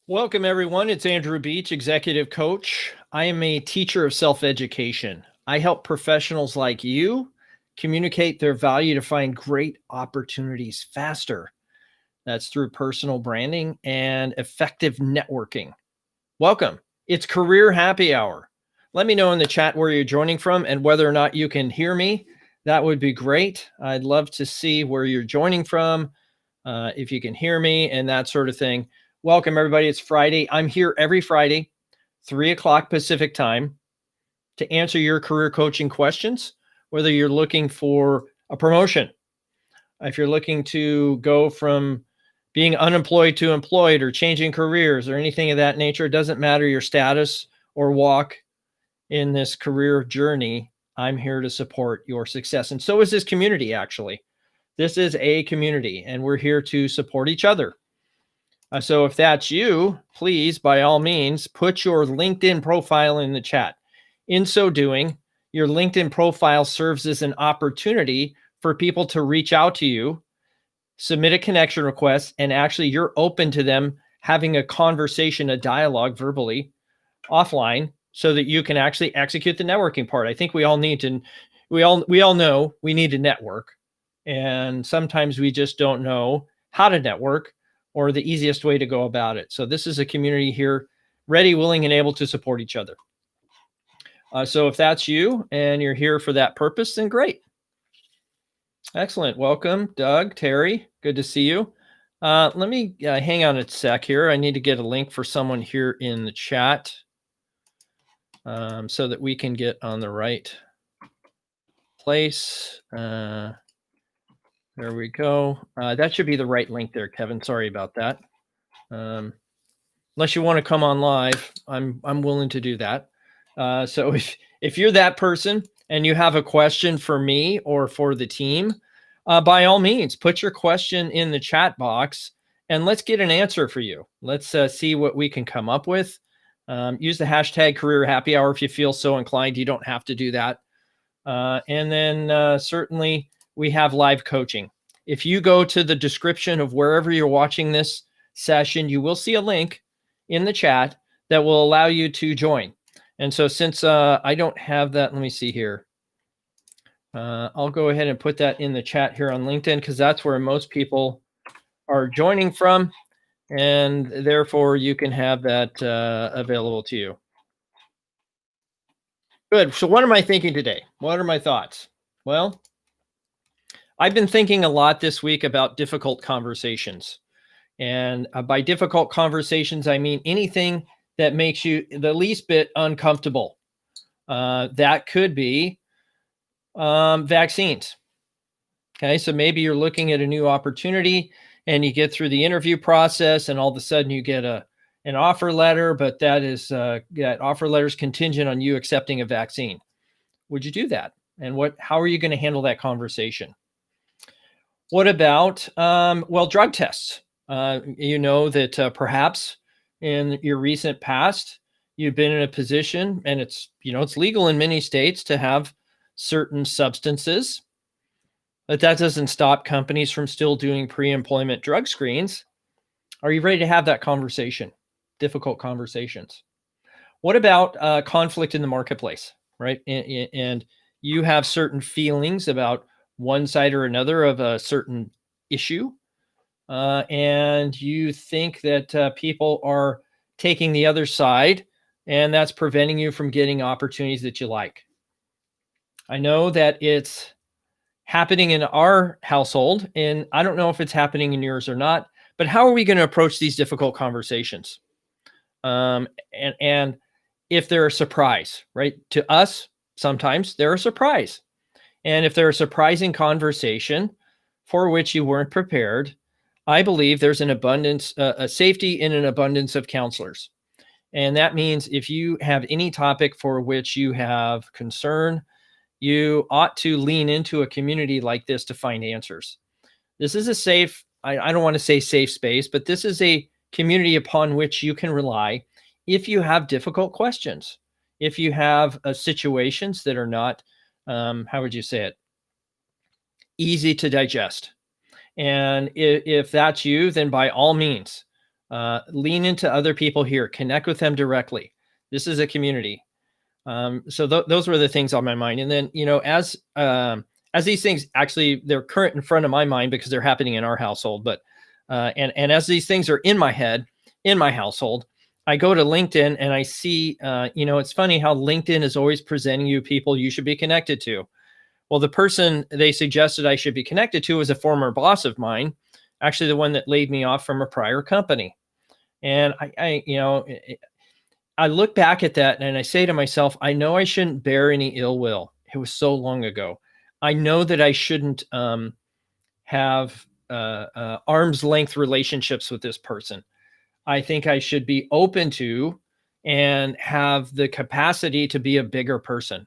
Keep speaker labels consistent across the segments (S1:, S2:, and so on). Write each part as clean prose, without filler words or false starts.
S1: Welcome, everyone. It's Andrew Beach, Executive Coach. I am a teacher of self-education. I help professionals like you communicate their value to find great opportunities faster. That's through personal branding and effective networking. Welcome. It's Career Happy Hour. Let me know in the chat where you're joining from and whether or not you can hear me. That would be great. I'd love to see where you're joining from, if you can hear me and that sort of thing. Welcome, everybody. It's Friday. I'm here every Friday, 3 o'clock Pacific time, to answer your career coaching questions, whether you're looking for a promotion, if you're looking to go from being unemployed to employed or changing careers or anything of that nature. It doesn't matter your status or walk in this career journey. I'm here to support your success. And so is this community, actually. This is a community, and we're here to support each other. So if that's you, please, by all means, put your LinkedIn profile in the chat. In so doing, your LinkedIn profile serves as an opportunity for people to reach out to you, submit a connection request, and actually you're open to them having a conversation, a dialogue verbally offline, so that you can actually execute the networking part. I think we all need to, we all know we need to network. And sometimes we just don't know how to network or the easiest way to go about it. So this is a community here, ready, willing, and able to support each other. So if that's you and you're here for that purpose, then great. Excellent. Welcome, Doug, Terry. Good to see you. Let me hang on a sec here. I need to get a link for someone here in the chat so that we can get on the right place. There we go. That should be the right link there, Kevin. Sorry about that. Unless you want to come on live, I'm willing to do that. So if you're that person and you have a question for me or for the team, by all means, put your question in the chat box and let's get an answer for you. Let's see what we can come up with. Use the hashtag Career Happy Hour if you feel so inclined. You don't have to do that. And then certainly we have live coaching. If you go to the description of wherever you're watching this session, you will see a link in the chat that will allow you to join. And so since I don't have that, let me see here. I'll go ahead and put that in the chat here on LinkedIn because that's where most people are joining from. And therefore you can have that available to you. Good. So what am I thinking today? What are my thoughts? Well, I've been thinking a lot this week about difficult conversations. And by difficult conversations, I mean anything that makes you the least bit uncomfortable. That could be vaccines. Okay, so maybe you're looking at a new opportunity and you get through the interview process and all of a sudden you get an offer letter, but that offer letter is contingent on you accepting a vaccine. Would you do that? And how are you going to handle that conversation? What about, drug tests? You know that perhaps in your recent past, you've been in a position, and it's legal in many states to have certain substances, but that doesn't stop companies from still doing pre-employment drug screens. Are you ready to have that conversation? Difficult conversations. What about conflict in the marketplace, right? And you have certain feelings about one side or another of a certain issue, and you think that people are taking the other side, and that's preventing you from getting opportunities that you like. I know that it's happening in our household, and I don't know if it's happening in yours or not, but how are we going to approach these difficult conversations? And if they're a surprise, right? To us, sometimes they're a surprise. And if they're a surprising conversation for which you weren't prepared, I believe there's an abundance, a safety in an abundance of counselors. And that means if you have any topic for which you have concern, you ought to lean into a community like this to find answers. This is a safe, I don't want to say safe space, but this is a community upon which you can rely if you have difficult questions, if you have situations that are not, how would you say it, easy to digest. And if that's you, then by all means, Lean into other people here. Connect with them directly. This is a community. So those were the things on my mind. And then, as these things actually, they're current in front of my mind because they're happening in our household. But and as these things are in my head, in my household, I go to LinkedIn and I see, it's funny how LinkedIn is always presenting you people you should be connected to. Well, the person they suggested I should be connected to is a former boss of mine, actually the one that laid me off from a prior company. And I look back at that and I say to myself, I know I shouldn't bear any ill will. It was so long ago. I know that I shouldn't have arm's length relationships with this person. I think I should be open to and have the capacity to be a bigger person.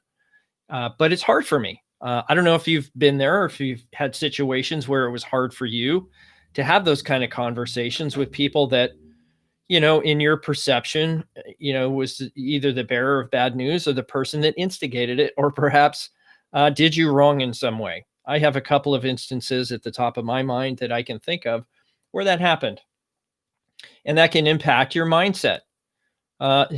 S1: But it's hard for me. I don't know if you've been there or if you've had situations where it was hard for you to have those kind of conversations with people that, in your perception, was either the bearer of bad news or the person that instigated it, or perhaps did you wrong in some way. I have a couple of instances at the top of my mind that I can think of where that happened. And that can impact your mindset.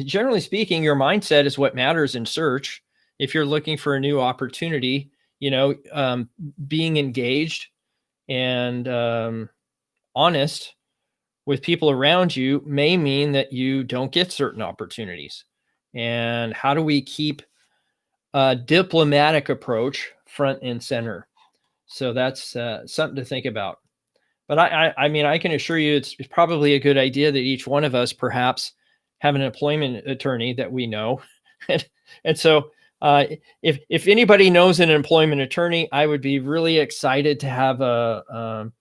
S1: Generally speaking, your mindset is what matters in search. If you're looking for a new opportunity, being engaged and honest with people around you may mean that you don't get certain opportunities. And how do we keep a diplomatic approach front and center? So that's something to think about. But I mean, I can assure you it's probably a good idea that each one of us perhaps have an employment attorney that we know. And so if anybody knows an employment attorney, I would be really excited to have a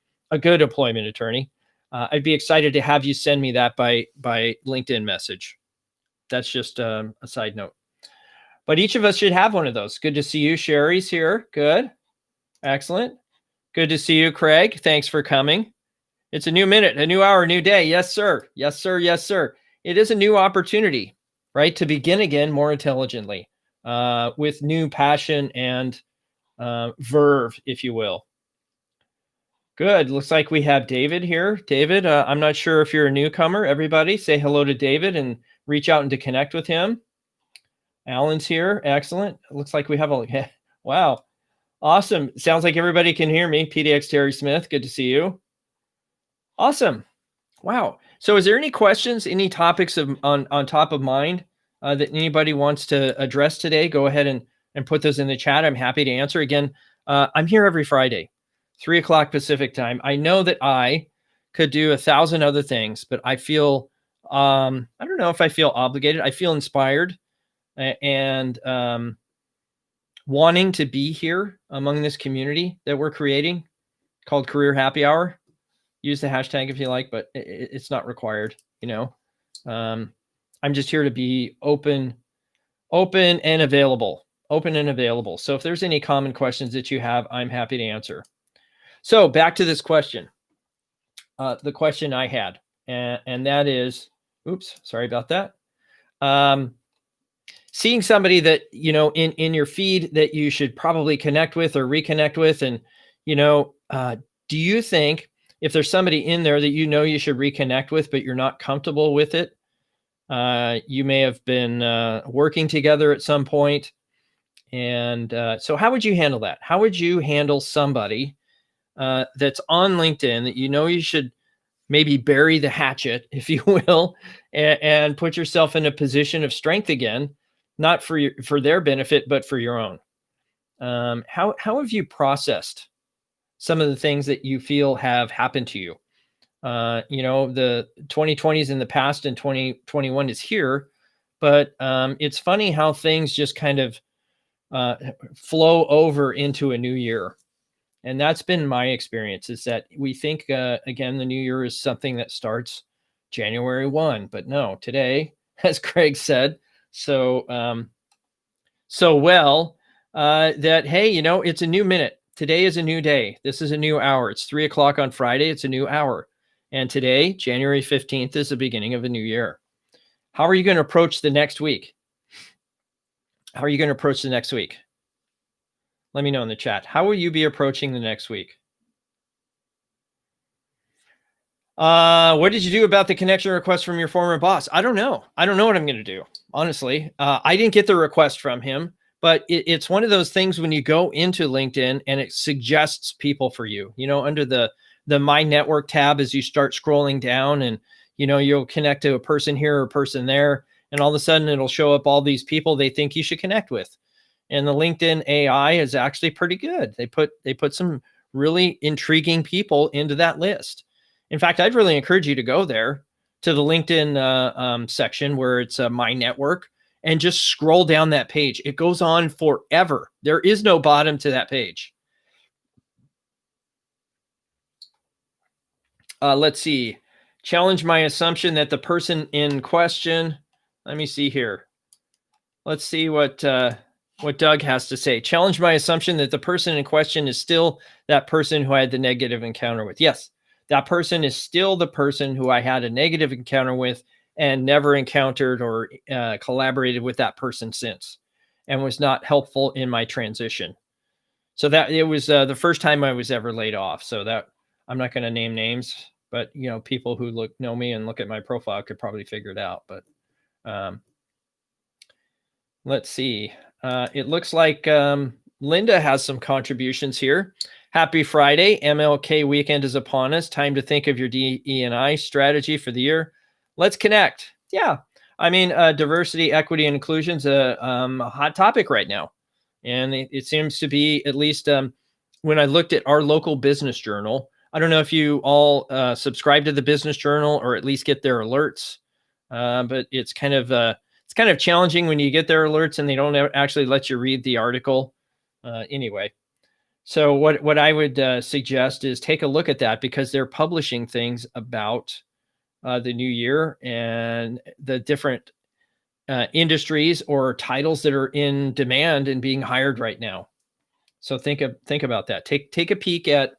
S1: good employment attorney. I'd be excited to have you send me that by LinkedIn message. That's just a side note. But each of us should have one of those. Good to see you. Sherry's here. Good. Excellent. Good to see you, Craig. Thanks for coming. It's a new minute, a new hour, a new day. Yes, sir. Yes, sir. Yes, sir. It is a new opportunity, right? To begin again more intelligently, with new passion and verve, if you will. Good. Looks like we have David here. David, I'm not sure if you're a newcomer. Everybody say hello to David and reach out and to connect with him. Alan's here. Excellent. Looks like we have a, wow. Awesome. Sounds like everybody can hear me. PDX Terry Smith. Good to see you. Awesome. Wow. So is there any questions, any topics on top of mind that anybody wants to address today? Go ahead and put those in the chat. I'm happy to answer. Again, I'm here every Friday, 3 o'clock Pacific time. I know that I could do 1,000 other things, but I feel, I don't know if I feel obligated. I feel inspired and wanting to be here among this community that we're creating called Career Happy Hour. Use the hashtag if you like, but it's not required, I'm just here to be open and available, So if there's any common questions that you have, I'm happy to answer. So back to this question, the question I had, and that is, oops, sorry about that. Seeing somebody that, in your feed that you should probably connect with or reconnect with. And, do you think if there's somebody in there that you should reconnect with, but you're not comfortable with it, you may have been working together at some point. And so how would you handle that? How would you handle somebody that's on LinkedIn that you should maybe bury the hatchet, if you will, and put yourself in a position of strength again, not for their benefit, but for your own? How have you processed some of the things that you feel have happened to you? The 2020 is in the past and 2021 is here, but it's funny how things just kind of flow over into a new year. And that's been my experience, is that we think, again, the new year is something that starts January 1, but no, today, as Craig said, so well, that, hey, it's a new minute. Today is a new day. This is a new hour. It's 3 o'clock on Friday. It's a new hour. And today, January 15th, is the beginning of a new year. How are you going to approach the next week? How are you going to approach the next week? Let me know in the chat. How will you be approaching the next week? What did you do about the connection request from your former boss? I don't know. I don't know what I'm going to do. Honestly, I didn't get the request from him, but it's one of those things when you go into LinkedIn and it suggests people for you, under the My Network tab as you start scrolling down, and, you'll connect to a person here or a person there. And all of a sudden it'll show up all these people they think you should connect with. And the LinkedIn AI is actually pretty good. They put some really intriguing people into that list. In fact, I'd really encourage you to go there to the LinkedIn section where it's My Network, and just scroll down that page. It goes on forever. There is no bottom to that page. Let's see. Challenge my assumption that the person in question. Let me see here. Let's see what Doug has to say. Challenge my assumption that the person in question is still that person who I had the negative encounter with. Yes, that person is still the person who I had a negative encounter with and never encountered or collaborated with that person since, and was not helpful in my transition. So that it was the first time I was ever laid off. So that I'm not going to name names, but people who know me and look at my profile could probably figure it out. But let's see. It looks like Linda has some contributions here. Happy Friday. MLK weekend is upon us. Time to think of your DE&I strategy for the year. Let's connect. Yeah. I mean, diversity, equity, and inclusion is a hot topic right now. And it seems to be, at least when I looked at our local business journal, I don't know if you all subscribe to the business journal or at least get their alerts, but it's kind of challenging when you get their alerts and they don't actually let you read the article. Anyway, so what I would suggest is take a look at that, because they're publishing things about the new year and the different industries or titles that are in demand and being hired right now. So think about that. Take a peek at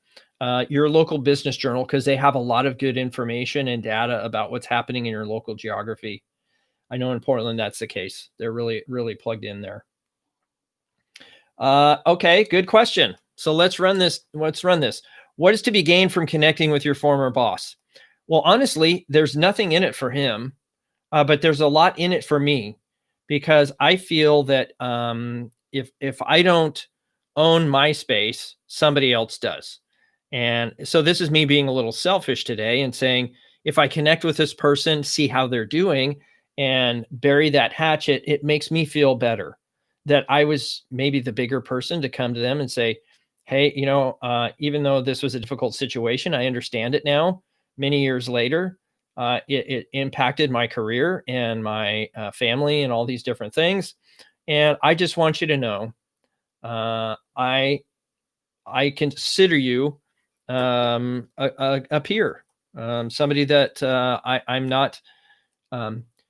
S1: your local business journal, because they have a lot of good information and data about what's happening in your local geography. I know in Portland that's the case. They're really, really plugged in there. Okay, good question. So let's run this. What is to be gained from connecting with your former boss? Well, honestly, there's nothing in it for him, but there's a lot in it for me, because I feel that if I don't own my space, somebody else does. And so this is me being a little selfish today and saying, if I connect with this person, see how they're doing, and bury that hatchet, it makes me feel better that I was maybe the bigger person to come to them and say, hey, even though this was a difficult situation, I understand it now. Many years later, it impacted my career and my family and all these different things. And I just want you to know, I consider you a peer, somebody that I'm not.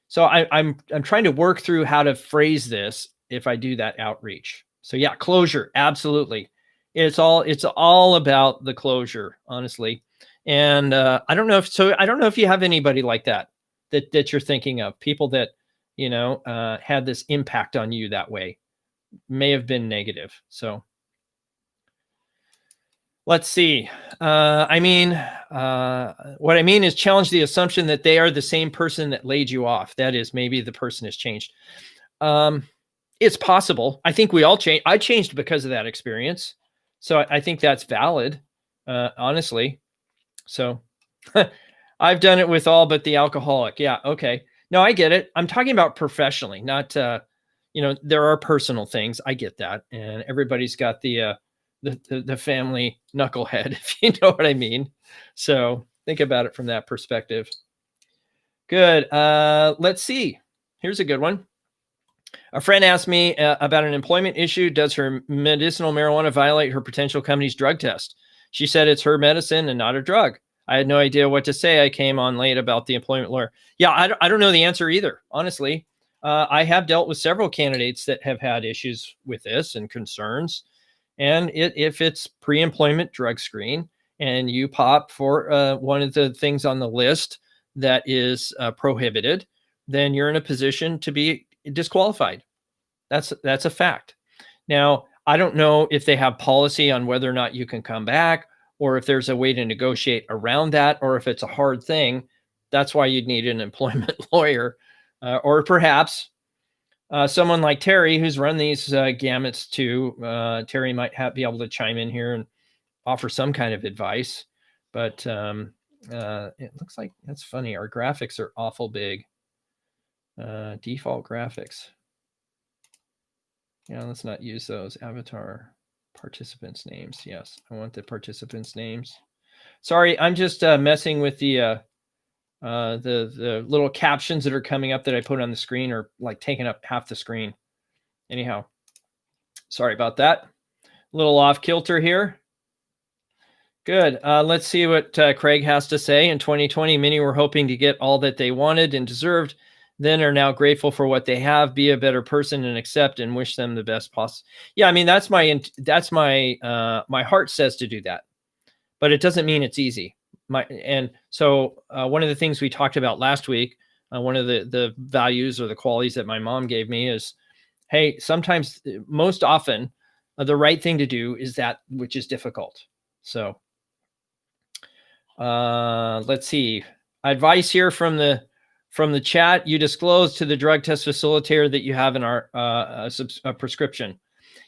S1: So I'm trying to work through how to phrase this if I do that outreach. So yeah, closure, absolutely. It's all about the closure, honestly. And I don't know if you have anybody like that you're thinking of, people that had this impact on you that way, may have been negative. So let's see. What I mean is challenge the assumption that they are the same person that laid you off. That is, maybe the person has changed. It's possible. I think we all change. I changed because of that experience. So I think that's valid, honestly. So I've done it with all but the alcoholic. Yeah. Okay. No, I get it. I'm talking about professionally, not, there are personal things. I get that. And everybody's got the family knucklehead, if you know what I mean. So think about it from that perspective. Good. Let's see. Here's a good one. A friend asked me about an employment issue. Does her medicinal marijuana violate her potential company's drug test? She said it's her medicine and not a drug. I had no idea what to say. I came on late about the employment lawyer. Yeah, I don't know the answer either, honestly. I have dealt with several candidates that have had issues with this and concerns. And if it's pre-employment drug screen and you pop for one of the things on the list that is prohibited, then you're in a position to be disqualified. That's a fact. Now, I don't know if they have policy on whether or not you can come back, or if there's a way to negotiate around that, or if it's a hard thing, that's why you'd need an employment lawyer, or perhaps someone like Terry, who's run these gamuts too. Terry might be able to chime in here and offer some kind of advice. But it looks like, that's funny, our graphics are awful big. Default graphics. Yeah, let's not use those. Avatar participants' names. Yes, I want the participants' names. Sorry, I'm just messing with the little captions that are coming up that I put on the screen are like taking up half the screen. Anyhow, sorry about that. A little off kilter here. Good. Let's see what Craig has to say. In 2020, many were hoping to get all that they wanted and deserved, then are now grateful for what they have, be a better person, and accept and wish them the best possible. Yeah, I mean, that's my my heart says to do that, but it doesn't mean it's easy. So one of the things we talked about last week, one of the values or the qualities that my mom gave me is, hey, sometimes, most often, the right thing to do is that which is difficult. So let's see. Advice here from the chat: you disclose to the drug test facilitator that you have in our a prescription.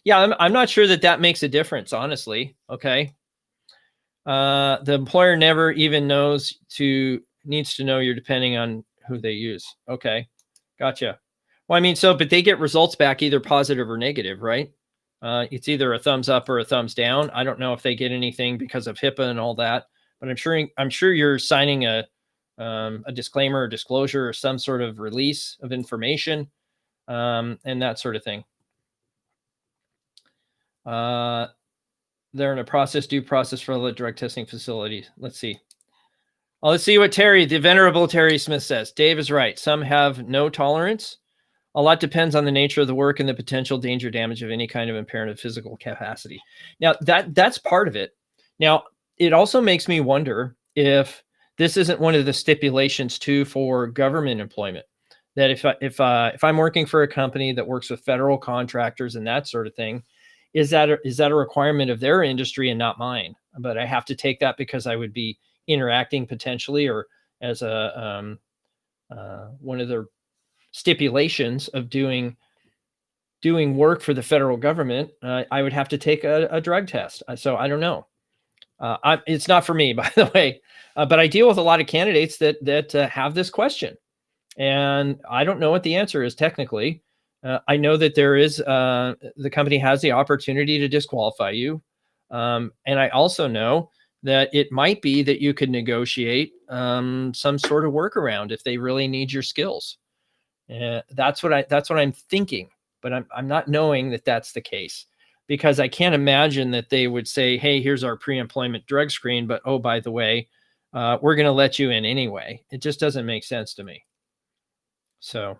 S1: Yeah, I'm not sure that makes a difference, honestly. Okay. The employer never even needs to know you're depending on who they use. Okay. Gotcha. Well, I mean, but they get results back either positive or negative, right? It's either a thumbs up or a thumbs down. I don't know if they get anything because of HIPAA and all that, but I'm sure you're signing a disclaimer or disclosure or some sort of release of information, and that sort of thing. They're in a due process for the drug testing facilities. Let's see. Let's see what the venerable Terry Smith says. Dave is right. Some have no tolerance. A lot depends on the nature of the work and the potential danger damage of any kind of impaired physical capacity. Now, that's part of it. Now, it also makes me wonder if this isn't one of the stipulations too for government employment. That if I'm working for a company that works with federal contractors and that sort of thing, is that a requirement of their industry and not mine? But I have to take that because I would be interacting potentially, or as one of the stipulations of doing work for the federal government, I would have to take a drug test. So I don't know. It's not for me, by the way, but I deal with a lot of candidates that have this question, and I don't know what the answer is technically. I know that there is the company has the opportunity to disqualify you, and I also know that it might be that you could negotiate some sort of workaround if they really need your skills. That's what I'm thinking, but I'm not knowing that that's the case, because I can't imagine that they would say, hey, here's our pre-employment drug screen, but oh, by the way, we're going to let you in anyway. It just doesn't make sense to me. So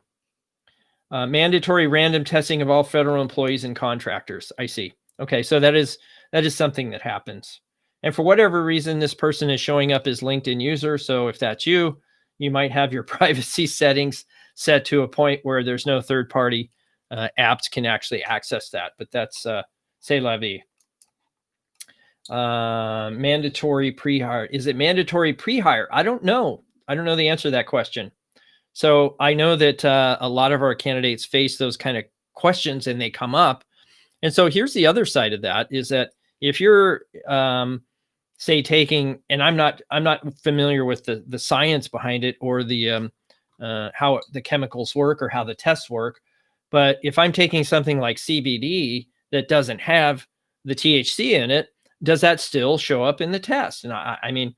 S1: mandatory random testing of all federal employees and contractors. I see. Okay, so that is something that happens. And for whatever reason, this person is showing up as LinkedIn user. So if that's you, you might have your privacy settings set to a point where there's no third-party apps can actually access that. But that's c'est la vie. Mandatory pre-hire. Is it mandatory pre-hire? I don't know. I don't know the answer to that question. So I know that a lot of our candidates face those kind of questions and they come up. And so here's the other side of that, is that if you're say taking, and I'm not familiar with the science behind it or the how the chemicals work or how the tests work, but if I'm taking something like CBD that doesn't have the THC in it, does that still show up in the test? And I mean,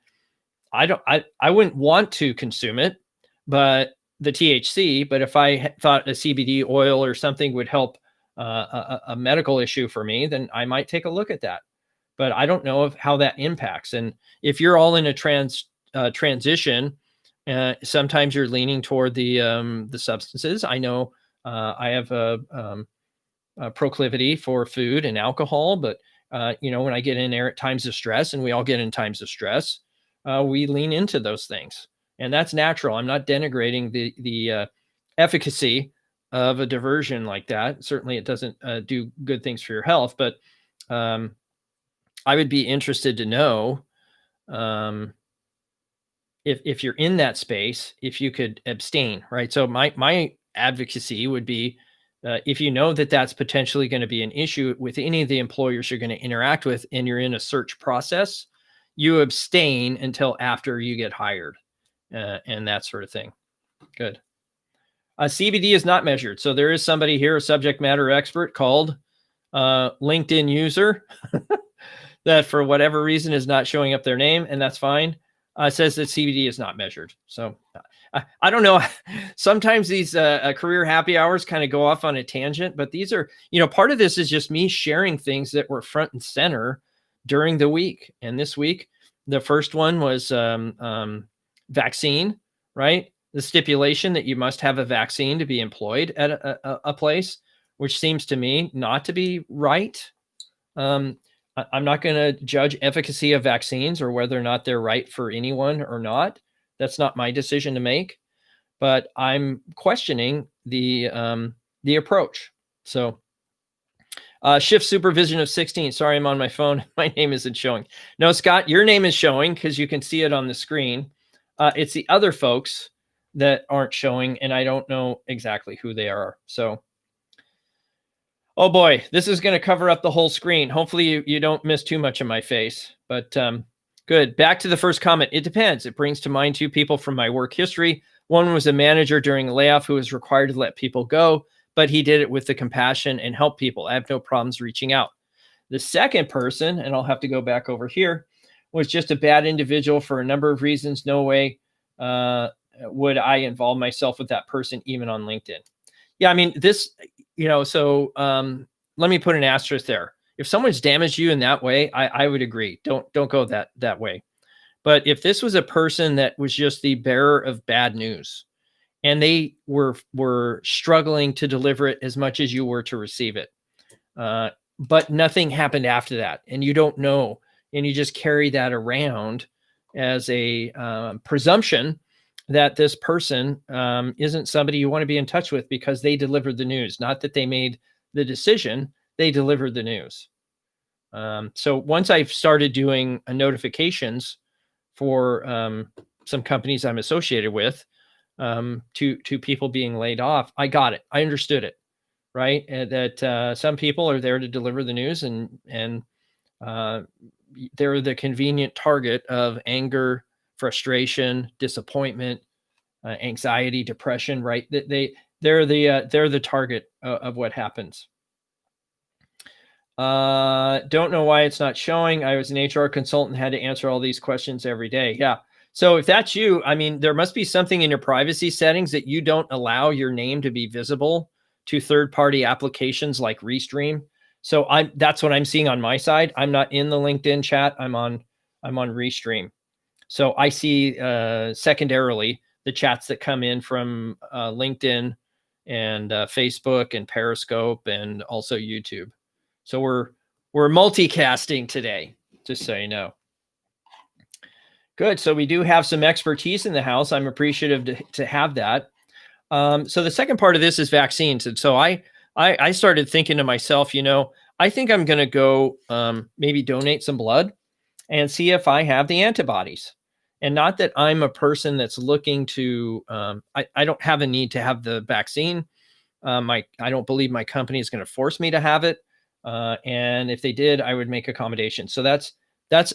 S1: I wouldn't want to consume it, but the THC, but if I thought a CBD oil or something would help a medical issue for me, then I might take a look at that. But I don't know how that impacts. And if you're all in a transition, sometimes you're leaning toward the substances. I know I have a proclivity for food and alcohol, but when I get in there at times of stress, and we all get in times of stress, we lean into those things, and that's natural. I'm not denigrating the efficacy of a diversion like that. Certainly, it doesn't do good things for your health, but I would be interested to know if you're in that space, if you could abstain, right? So my advocacy would be, if you know that that's potentially going to be an issue with any of the employers you're going to interact with, and you're in a search process, you abstain until after you get hired, and that sort of thing. Good. CBD is not measured. So there is somebody here, a subject matter expert called LinkedIn user that for whatever reason is not showing up their name, and that's fine. Says that CBD is not measured. So I don't know. Sometimes these career happy hours kind of go off on a tangent, but these are, part of this is just me sharing things that were front and center during the week. And this week, the first one was vaccine, right? The stipulation that you must have a vaccine to be employed at a place, which seems to me not to be right. I'm not going to judge efficacy of vaccines or whether or not they're right for anyone or not. That's not my decision to make, but I'm questioning the approach. So shift supervision of 16. Sorry, I'm on my phone. My name isn't showing. No, Scott, your name is showing because you can see it on the screen. It's the other folks that aren't showing, and I don't know exactly who they are. So, oh boy, this is going to cover up the whole screen. Hopefully you don't miss too much of my face, but good. Back to the first comment. It depends. It brings to mind two people from my work history. One was a manager during a layoff who was required to let people go, but he did it with the compassion and help people. I have no problems reaching out. The second person, and I'll have to go back over here, was just a bad individual for a number of reasons. No way would I involve myself with that person, even on LinkedIn. Yeah, I mean, this, so let me put an asterisk there. If someone's damaged you in that way, I would agree. Don't go that way. But if this was a person that was just the bearer of bad news, and they were struggling to deliver it as much as you were to receive it, but nothing happened after that, and you don't know, and you just carry that around as a presumption that this person isn't somebody you want to be in touch with because they delivered the news. Not that they made the decision, they delivered the news. So once I've started doing notifications for some companies I'm associated with, to people being laid off, I got it. I understood it, right? That some people are there to deliver the news, and they're the convenient target of anger, frustration, disappointment, anxiety, depression, right? They're the target of what happens. Don't know why it's not showing. I was an HR consultant, had to answer all these questions every day. Yeah. So if that's you, I mean, there must be something in your privacy settings that you don't allow your name to be visible to third-party applications like Restream. So that's what I'm seeing on my side. I'm not in the LinkedIn chat. I'm on Restream. So I see secondarily the chats that come in from LinkedIn and Facebook and Periscope and also YouTube. So we're multicasting today, just so you know. Good. So we do have some expertise in the house. I'm appreciative to have that. So the second part of this is vaccines. And so I started thinking to myself, I think I'm going to go maybe donate some blood and see if I have the antibodies. And not that I'm a person that's looking to, I don't have a need to have the vaccine. I don't believe my company is going to force me to have it. And if they did, I would make accommodations. So that's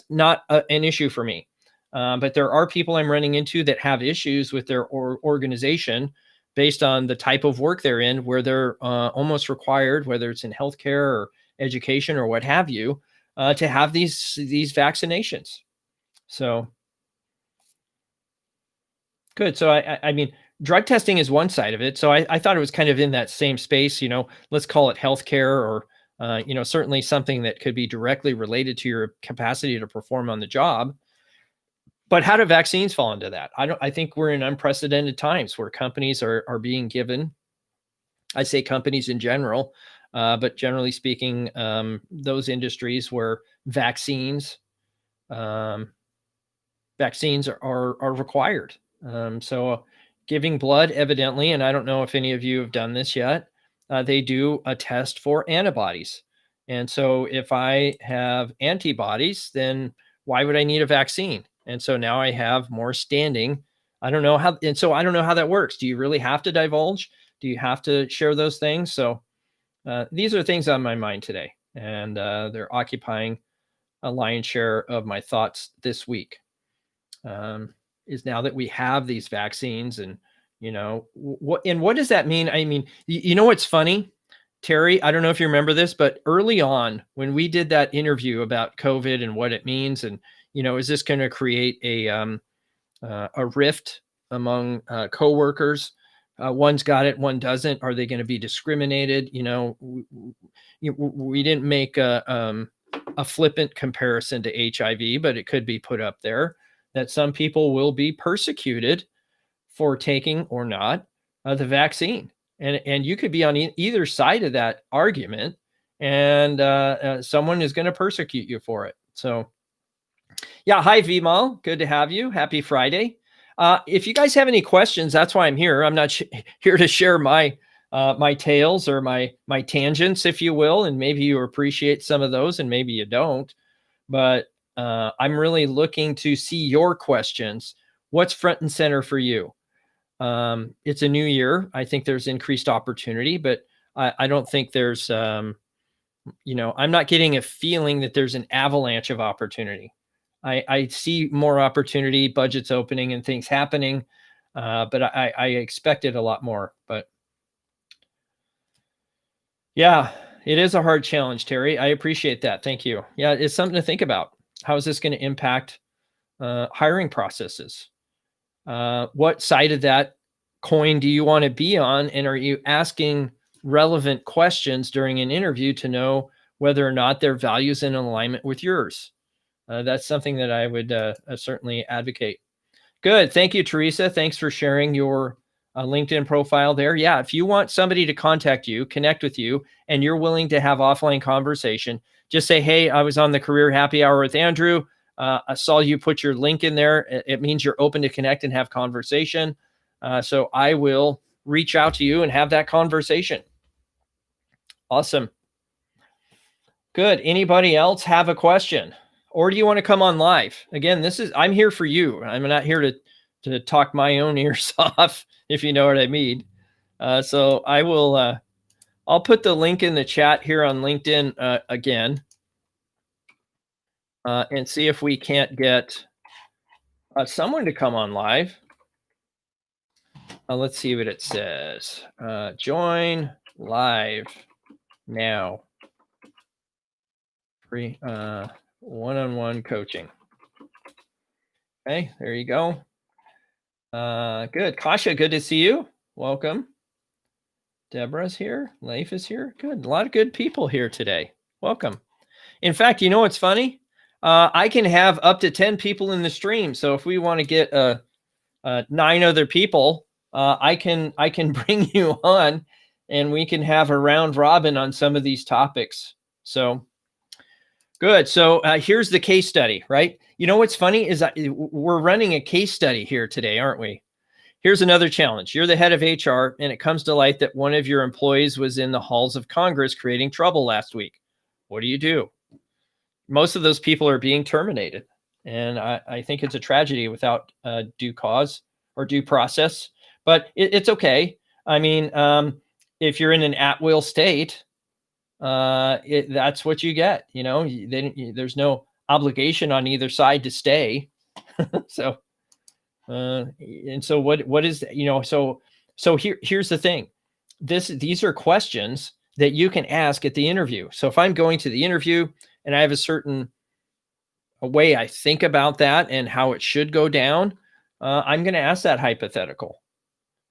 S1: not an issue for me. But there are people I'm running into that have issues with their organization based on the type of work they're in, where they're almost required, whether it's in healthcare or education or what have you, to have these vaccinations. So good. So I mean, drug testing is one side of it. So I thought it was kind of in that same space, let's call it healthcare, or certainly something that could be directly related to your capacity to perform on the job. But how do vaccines fall into that? I think we're in unprecedented times where companies are being given, I say companies in general, but generally speaking, those industries where vaccines are required. So giving blood, evidently, and I don't know if any of you have done this yet, they do a test for antibodies. And so if I have antibodies, then why would I need a vaccine? And so now I have more standing. I don't know how, and so I don't know how that works. Do you really have to divulge? Do you have to share those things? So these are things on my mind today, and they're occupying a lion's share of my thoughts this week. Is now that we have these vaccines, and what does that mean? I mean, you know what's funny, Terry? I don't know if you remember this, but early on when we did that interview about COVID and what it means, and is this going to create a rift among coworkers? One's got it, one doesn't. Are they going to be discriminated? We didn't make a flippant comparison to HIV, but it could be put up there that some people will be persecuted for taking or not the vaccine. And you could be on either side of that argument, and someone is going to persecute you for it. So yeah. Hi, Vimal. Good to have you. Happy Friday. If you guys have any questions, that's why I'm here. I'm not here to share my tales or my tangents, if you will, and maybe you appreciate some of those and maybe you don't. But I'm really looking to see your questions. What's front and center for you? It's a new year. I think there's increased opportunity, but I don't think there's, I'm not getting a feeling that there's an avalanche of opportunity. I see more opportunity, budgets opening and things happening, but I expected a lot more. But yeah, it is a hard challenge, Terry. I appreciate that. Thank you. Yeah, it's something to think about. How is this going to impact hiring processes? What side of that coin do you want to be on? And are you asking relevant questions during an interview to know whether or not their values in alignment with yours? That's something that I would certainly advocate. Good. Thank you, Teresa. Thanks for sharing your LinkedIn profile there. Yeah, if you want somebody to contact you, connect with you, and you're willing to have offline conversation, just say, hey, I was on the Career Happy Hour with Andrew. I saw you put your link in there. It means you're open to connect and have conversation. So I will reach out to you and have that conversation. Awesome. Good. Anybody else have a question? Or do you want to come on live? Again, I'm here for you. I'm not here to talk my own ears off, if you know what I mean. So I will, I'll put the link in the chat here on LinkedIn again, and see if we can't get someone to come on live. Let's see what it says. Join live now. Free one-on-one coaching. Okay, there you go. Good. Kasha, good to see you. Welcome. Deborah's here. Leif is here. Good. A lot of good people here today. Welcome. In fact, you know what's funny? I can have up to 10 people in the stream. So if we want to get 9 other people, I can bring you on, and we can have a round robin on some of these topics. So good. So here's the case study, right? You know what's funny is that we're running a case study here today, aren't we? Here's another challenge. You're the head of HR, and it comes to light that one of your employees was in the halls of Congress creating trouble last week. What do? Most of those people are being terminated. And I think it's a tragedy without due cause or due process, but it's okay. I mean, if you're in an at-will state, that's what you get. There's no obligation on either side to stay. So, and so what is, so here's the thing. These are questions that you can ask at the interview. So if I'm going to the interview and I have a way I think about that and how it should go down, I'm going to ask that hypothetical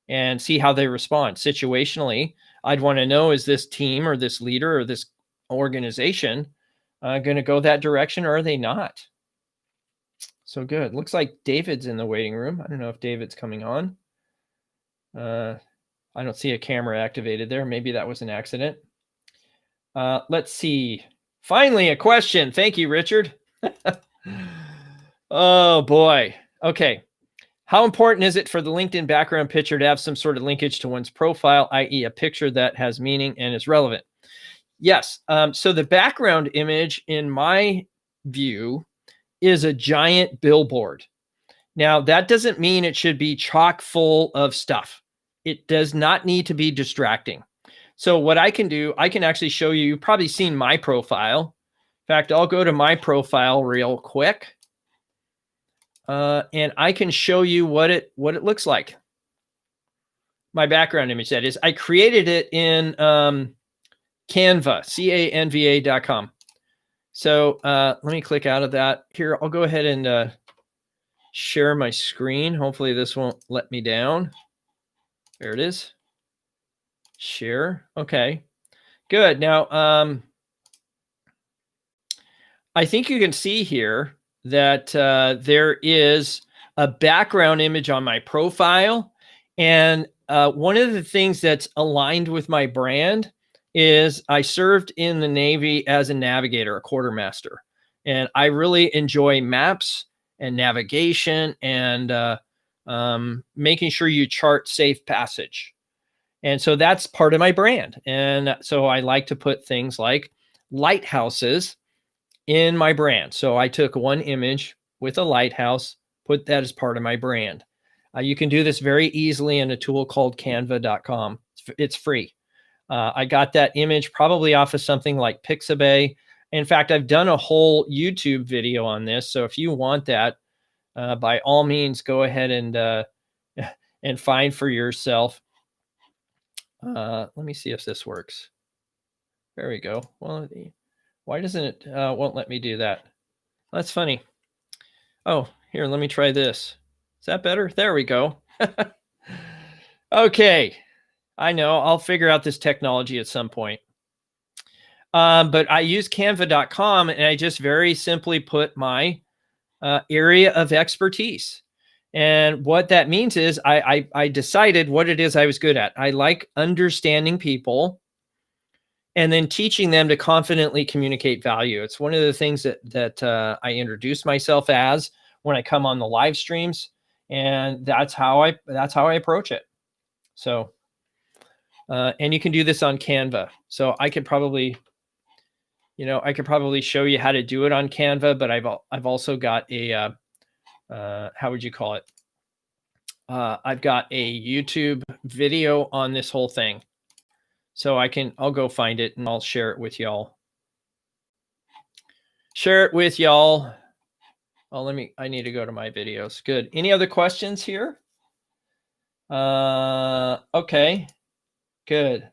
S1: and see how they respond. Situationally, I'd want to know, is this team or this leader or this organization going to go that direction, or are they not? So good. Looks like David's in the waiting room. I don't know if David's coming on. I don't see a camera activated there. Maybe that was an accident. Let's see. Finally, a question. Thank you, Richard. Oh, boy. Okay. How important is it for the LinkedIn background picture to have some sort of linkage to one's profile, i.e. a picture that has meaning and is relevant? Yes. So the background image, in my view, is a giant billboard. Now, that doesn't mean it should be chock full of stuff. It does not need to be distracting. So what I can do, I can actually show you, you've probably seen my profile. In fact, I'll go to my profile real quick. And I can show you what it looks like. My background image, that is. I created it in Canva, canva.com. So let me click out of that. Here, I'll go ahead and share my screen. Hopefully this won't let me down. There it is. Share. Okay, good. Now, I think you can see here that there is a background image on my profile. And one of the things that's aligned with my brand is I served in the Navy as a navigator, a quartermaster. And I really enjoy maps and navigation and making sure you chart safe passage. And so that's part of my brand. And so I like to put things like lighthouses in my brand. So I took one image with a lighthouse, put that as part of my brand. You can do this very easily in a tool called canva.com. It's free. I got that image probably off of something like Pixabay. In fact, I've done a whole YouTube video on this. So if you want that, by all means, go ahead and find for yourself. Let me see if this works. There we go. Well, why doesn't it won't let me do that? That's funny. Oh, here, let me try this. Is that better? There we go. Okay. I know I'll figure out this technology at some point. But I use canva.com and I just very simply put my area of expertise. And what that means is I decided what it is I was good at. I like understanding people and then teaching them to confidently communicate value. It's one of the things that I introduce myself as when I come on the live streams, and that's how I approach it. So, and you can do this on Canva. So I could probably show you how to do it on Canva, but I've also got a how would you call it? I've got a YouTube video on this whole thing. So I'll go find it and I'll share it with y'all. Oh, I need to go to my videos. Good. Any other questions here? Okay, good.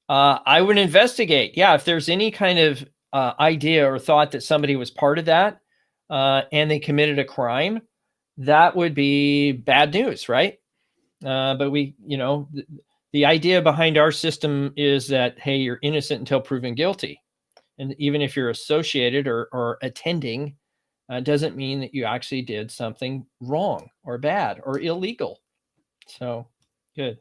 S1: I would investigate. Yeah, if there's any kind of idea or thought that somebody was part of that and they committed a crime, that would be bad news, right? But the idea behind our system is that, hey, you're innocent until proven guilty. And even if you're associated or attending, doesn't mean that you actually did something wrong or bad or illegal. So, good.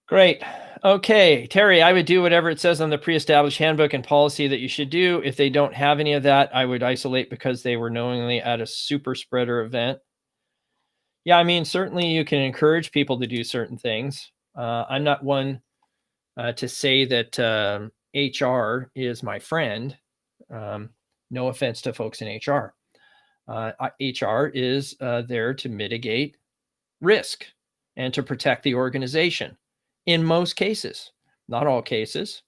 S1: Great. Okay, Terry, I would do whatever it says on the pre-established handbook and policy that you should do. If they don't have any of that, I would isolate because they were knowingly at a super spreader event. Yeah, I mean, certainly you can encourage people to do certain things. I'm not one to say that HR is my friend. No offense to folks in HR. HR is there to mitigate risk and to protect the organization in most cases, not all cases.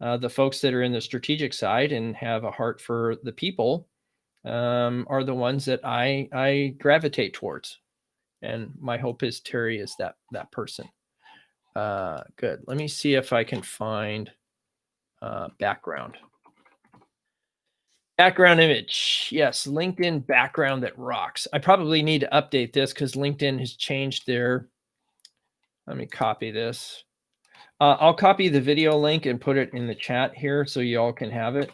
S1: The folks that are in the strategic side and have a heart for the people are the ones that I gravitate towards. And my hope is Terry is that person. Good. Let me see if I can find background. Background image. Yes, LinkedIn background that rocks. I probably need to update this because LinkedIn has changed their. Let me copy this. I'll copy the video link and put it in the chat here so you all can have it.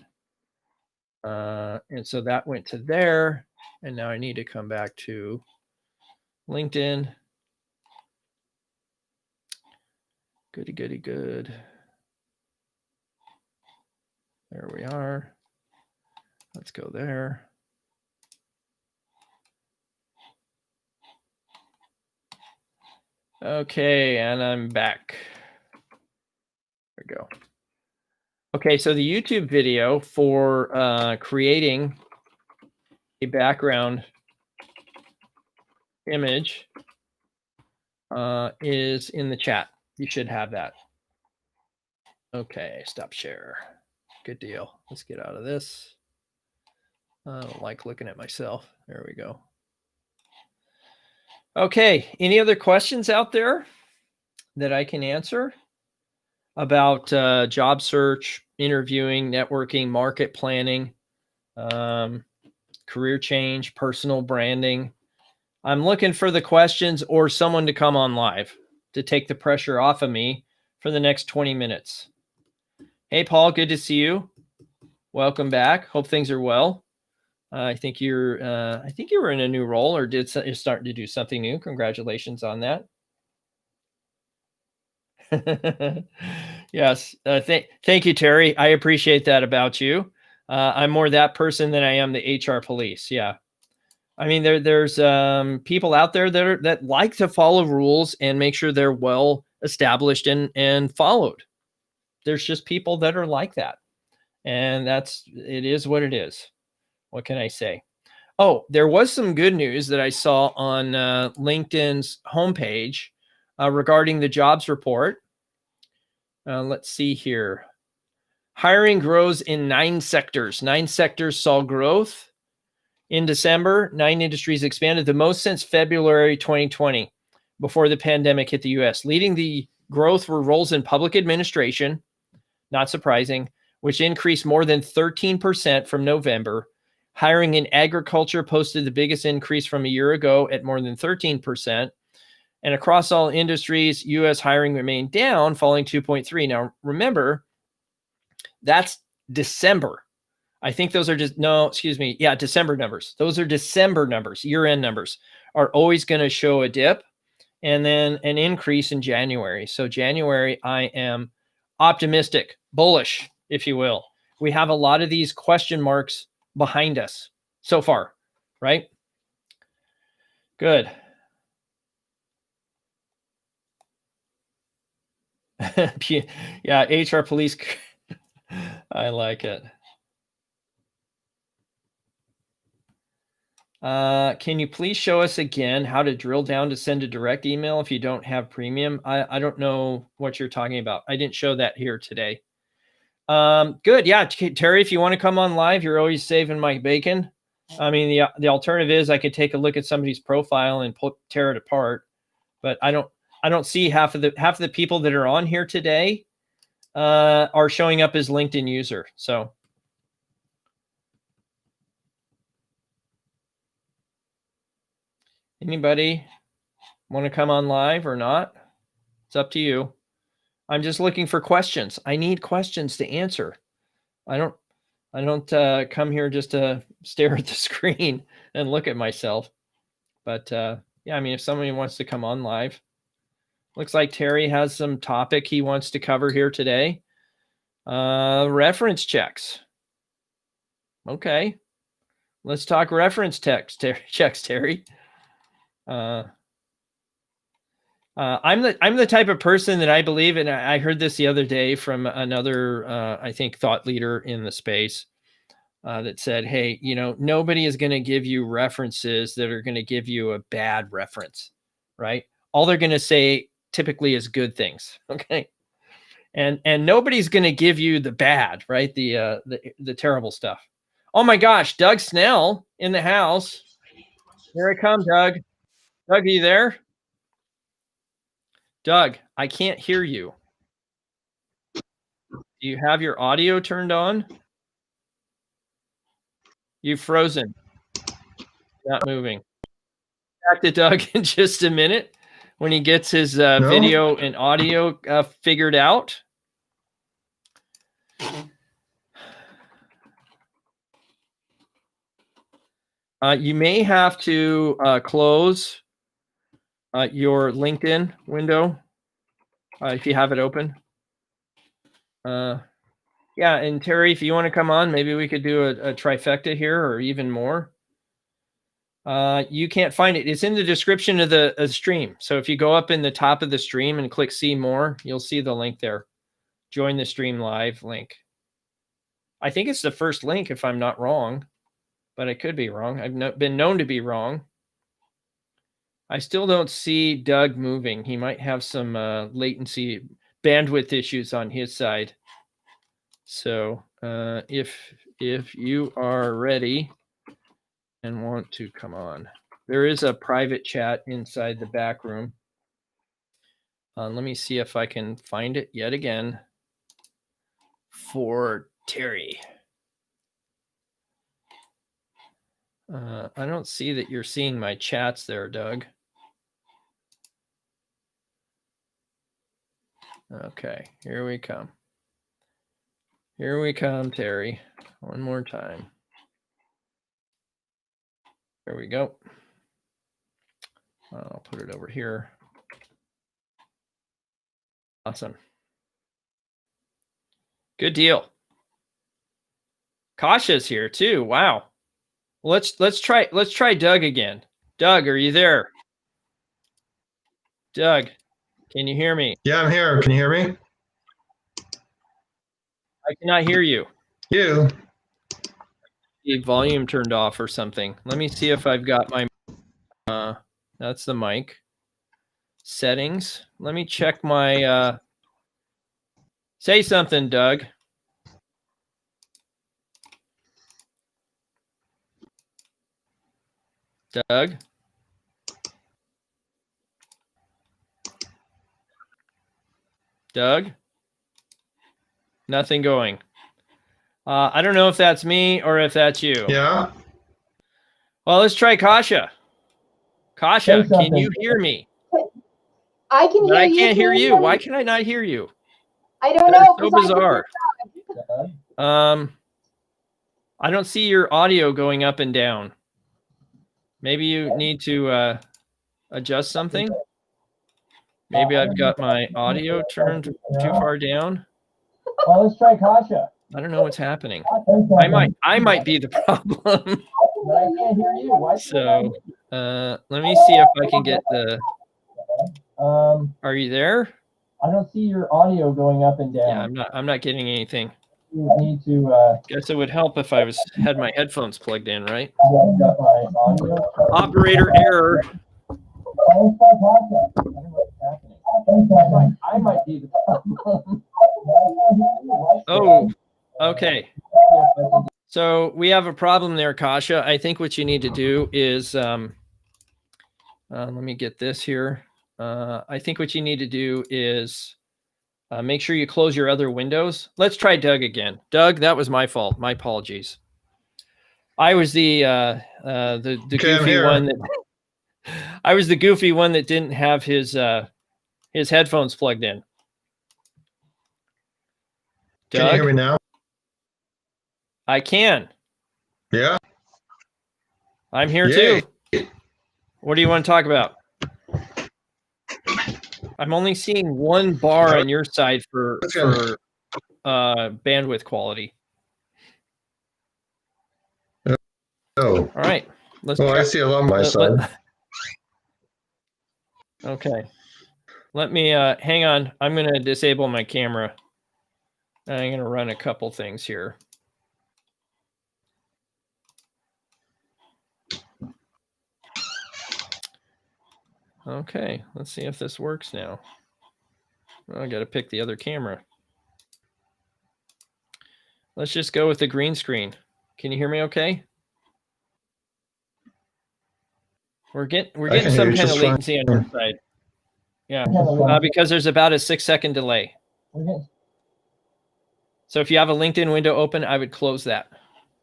S1: And so that went to there. And now I need to come back to LinkedIn. Goody, goody, good. There we are. Let's go there. Okay, and I'm back. There we go. Okay, so the YouTube video for creating a background image is in the chat. You should have that. Okay, stop share. Good deal. Let's get out of this. I don't like looking at myself. There we go. Okay, any other questions out there that I can answer about job search, interviewing, networking, market planning, career change, personal branding? I'm looking for the questions or someone to come on live to take the pressure off of me for the next 20 minutes. Hey, Paul, good to see you. Welcome back. Hope things are well. I think you were in a new role or you're starting to do something new. Congratulations on that. Yes. Thank you, Terry. I appreciate that about you. I'm more that person than I am the HR police. Yeah. I mean, there's people out there that like to follow rules and make sure they're well established and followed. There's just people that are like that. And it is what it is. What can I say? Oh, there was some good news that I saw on LinkedIn's homepage regarding the jobs report. Let's see here. Hiring grows in 9 sectors. 9 sectors saw growth in December. 9 industries expanded the most since February 2020, before the pandemic hit the US. Leading the growth were roles in public administration, not surprising, which increased more than 13% from November. Hiring in agriculture posted the biggest increase from a year ago at more than 13%. And across all industries, US hiring remained down, falling 2.3. Now, remember, that's December. I think those are December numbers. Those are December numbers. Year-end numbers are always going to show a dip and then an increase in January. So January, I am optimistic, bullish, if you will. We have a lot of these question marks behind us so far, right? Good. Yeah, HR police. I like it. Can you please show us again how to drill down to send a direct email if you don't have premium? I don't know what you're talking about. I didn't show that here today. Good. Yeah, Terry, if you want to come on live, you're always saving my bacon. I mean, the alternative is I could take a look at somebody's profile and tear it apart, but I don't see half of the people that are on here today are showing up as LinkedIn user. So anybody want to come on live or not? It's up to you. I'm just looking for questions. I need questions to answer. I don't come here just to stare at the screen and look at myself. But yeah, I mean, if somebody wants to come on live, looks like Terry has some topic he wants to cover here today. Reference checks. Okay, let's talk reference checks, Terry. I'm the type of person that I believe, and I heard this the other day from another, I think, thought leader in the space that said, hey, nobody is going to give you references that are going to give you a bad reference, right? All they're going to say typically is good things, okay? And nobody's going to give you the bad, right? The terrible stuff. Oh my gosh, Doug Snell in the house. Here I come, Doug. Doug, are you there? Doug, I can't hear you. Do you have your audio turned on? You've frozen. Not moving. Back to Doug in just a minute when he gets his video and audio figured out. You may have to close your LinkedIn window if you have it open. Yeah, and Terry, if you want to come on, maybe we could do a trifecta here or even more. You can't find it. It's in the description of the stream. So if you go up in the top of the stream and click see more, you'll see the link there. Join the stream live link. I think it's the first link if I'm not wrong, but I could be wrong. I've been known to be wrong. I still don't see Doug moving. He might have some latency bandwidth issues on his side. So if you are ready and want to come on, there is a private chat inside the back room. Let me see if I can find it yet again for Terry. I don't see that you're seeing my chats there, Doug. Okay, here we come. Here we come, Terry. One more time. There we go. I'll put it over here. Awesome. Good deal. Kasha's here too. Wow. Let's try Doug again. Doug, are you there? Doug, can you hear me?
S2: Yeah, I'm here. Can you hear me?
S1: I cannot hear you.
S2: You?
S1: The volume turned off or something. Let me see if I've got my that's the mic settings. Let me check my say something, Doug. Doug? Doug? Nothing going. I don't know if that's me or if that's you.
S2: Yeah.
S1: Well, let's try Kasha. Kasha, can you hear me?
S3: I can hear you.
S1: I can't hear you. Why can I not hear you?
S3: I don't know.
S1: So bizarre. I don't see your audio going up and down. Maybe you need to adjust something. Maybe I've got my audio turned too far down.
S4: Well, let's try Kasha.
S1: I don't know what's happening. I might be the problem.
S4: I can't hear you.
S1: So let me see if I can get the. Are you there?
S4: I don't see your audio going up and down.
S1: Yeah, I'm not getting anything.
S4: You need to.
S1: Guess it would help if I had my headphones plugged in, right?
S4: I've got my audio.
S1: Operator error.
S4: Let's try Kasha. I don't know what's happening. I might be the problem.
S1: Oh, okay. So we have a problem there, Kasha. I think what you need to do is, let me get this here. I think what you need to do is make sure you close your other windows. Let's try Doug again. Doug, that was my fault. My apologies. I was the goofy one that I was the goofy one that didn't have his headphones plugged in. Doug?
S2: Can you hear me now?
S1: I can.
S2: Yeah.
S1: I'm here
S2: Yay.
S1: too. What do you want to talk about? I'm only seeing one bar on your side for bandwidth quality.
S2: Oh.
S1: All right. Let's
S2: I see a lot on my side.
S1: Okay. Let me hang on. I'm going to disable my camera. I'm going to run a couple things here. Okay, let's see if this works now. I got to pick the other camera. Let's just go with the green screen. Can you hear me okay? We're getting some kind of latency on your side. Yeah, because there's about a 6-second delay. So if you have a LinkedIn window open, I would close that.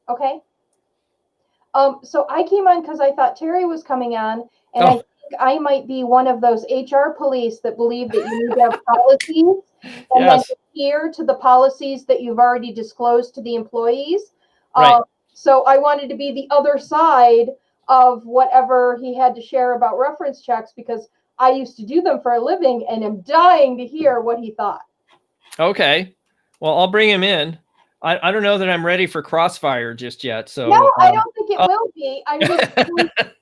S3: Okay. So I came on because I thought Terry was coming on, and I think I might be one of those HR police that believe that you need to have policies and then adhere to the policies that you've already disclosed to the employees.
S1: Right.
S3: So I wanted to be the other side of whatever he had to share about reference checks, because I used to do them for a living and am dying to hear what he thought.
S1: Okay. Well, I'll bring him in. I don't know that I'm ready for crossfire just yet. So
S3: no, I don't think it will be.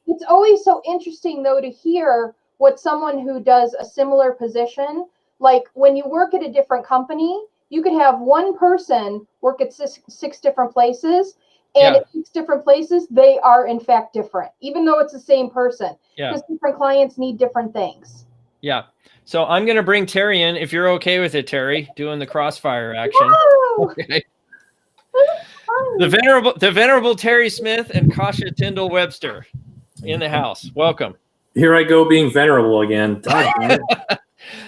S3: It's always so interesting, though, to hear what someone who does a similar position, like when you work at a different company, you could have one person work at six different places, and at 6 different places, they are in fact different, even though it's the same person, because different clients need different things.
S1: Yeah. So I'm going to bring Terry in, if you're okay with it, Terry, doing the crossfire action. Okay. The venerable Terry Smith and Kasha Tyndall Webster in the house. Welcome.
S5: Here I go being venerable again.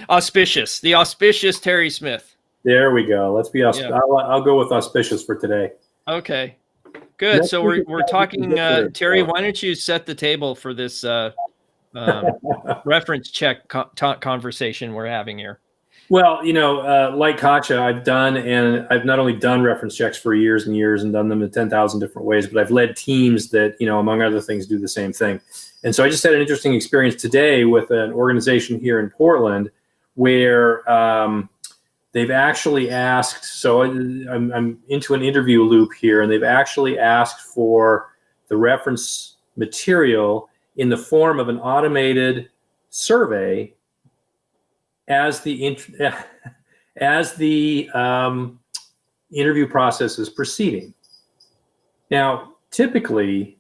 S1: Auspicious. The auspicious Terry Smith.
S5: There we go. Let's be auspicious. I'll go with auspicious for today.
S1: Okay. Good. So we're talking, Terry, why don't you set the table for this reference check conversation we're having here?
S5: Well, like Katja, I've not only done reference checks for years and years and done them in 10,000 different ways, but I've led teams that, among other things, do the same thing. And so I just had an interesting experience today with an organization here in Portland where they've actually asked, so I'm into an interview loop here, and they've actually asked for the reference material in the form of an automated survey as the interview process is proceeding. Now, typically,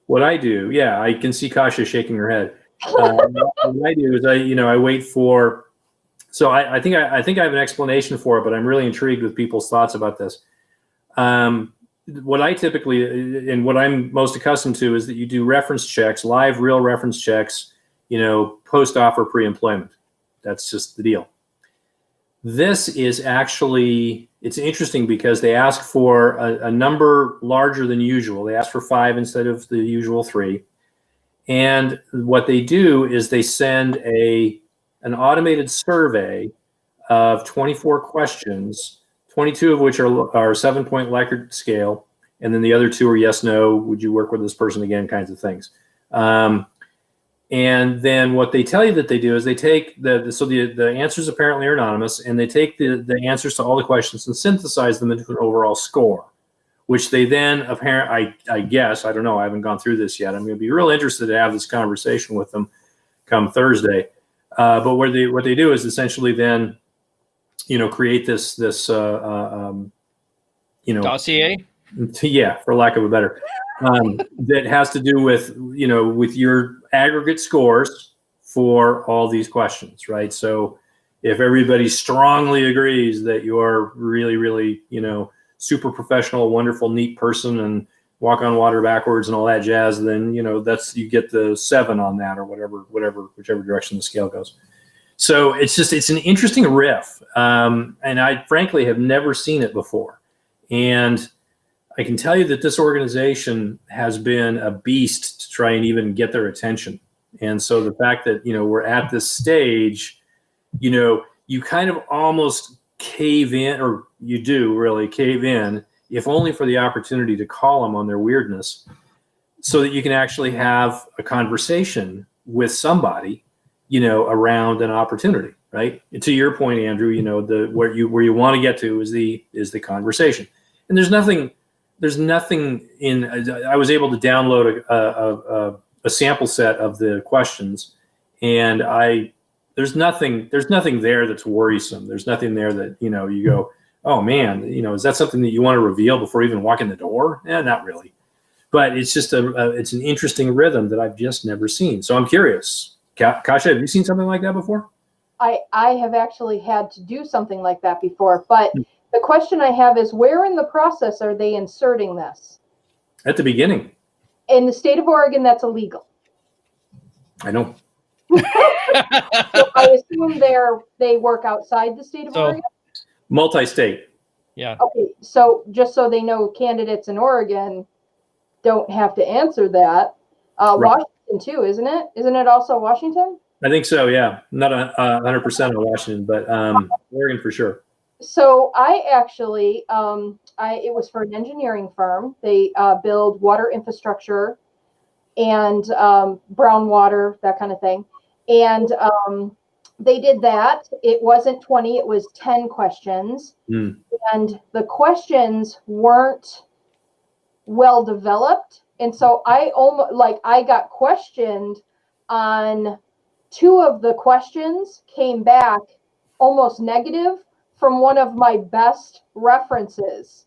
S5: what I do, I can see Kasha shaking her head. What I do is I wait for. So I think I have an explanation for it, but I'm really intrigued with people's thoughts about this. What I typically, and what I'm most accustomed to, is that you do reference checks, live, real reference checks, post-offer pre-employment. That's just the deal. This is actually, it's interesting because they ask for a number larger than usual. They ask for 5 instead of the usual 3. And what they do is they send an automated survey of 24 questions, 22 of which are 7-point Likert scale, and then the other 2 are yes, no, would you work with this person again, kinds of things. And then what they tell you that they do is they take the answers apparently are anonymous, and they take the answers to all the questions and synthesize them into an overall score, which they then I guess, I don't know, I haven't gone through this yet. I'm going to be real interested to have this conversation with them come Thursday. But what they do is essentially then, create this dossier, for lack of a better, that has to do with with your aggregate scores for all these questions, right? So if everybody strongly agrees that you're really, really, super professional, wonderful, neat person and walk on water backwards and all that jazz, then, you get the 7 on that or whichever direction the scale goes. So it's an interesting riff. And I frankly have never seen it before. And I can tell you that this organization has been a beast to try and even get their attention. And so the fact that, we're at this stage, you kind of almost cave in, or you do really cave in, if only for the opportunity to call them on their weirdness, so that you can actually have a conversation with somebody, around an opportunity, right? And to your point, Andrew, where you want to get to is the conversation. And there's nothing in. I was able to download a sample set of the questions, and there's nothing there that's worrisome. There's nothing there that you go, oh man, is that something that you want to reveal before even walking the door? Not really. But it's just it's an interesting rhythm that I've just never seen. So I'm curious, Kasha, have you seen something like that before?
S3: I have actually had to do something like that before, but the question I have is, where in the process are they inserting this?
S5: At the beginning.
S3: In the state of Oregon, that's illegal.
S5: I know.
S3: So I assume they work outside the state of Oregon?
S5: Multi-state.
S1: Yeah.
S3: Okay, so just so they know, candidates in Oregon don't have to answer that. Right. Washington too, isn't it? Isn't it also Washington?
S5: I think so, yeah. Not 100% of Washington, but Oregon for sure.
S3: So I actually, it was for an engineering firm. They build water infrastructure and brown water, that kind of thing. And they did that. It wasn't 20, it was 10 questions. And the questions weren't well developed. And so I got questioned on 2 of the questions, came back almost negative from one of my best references.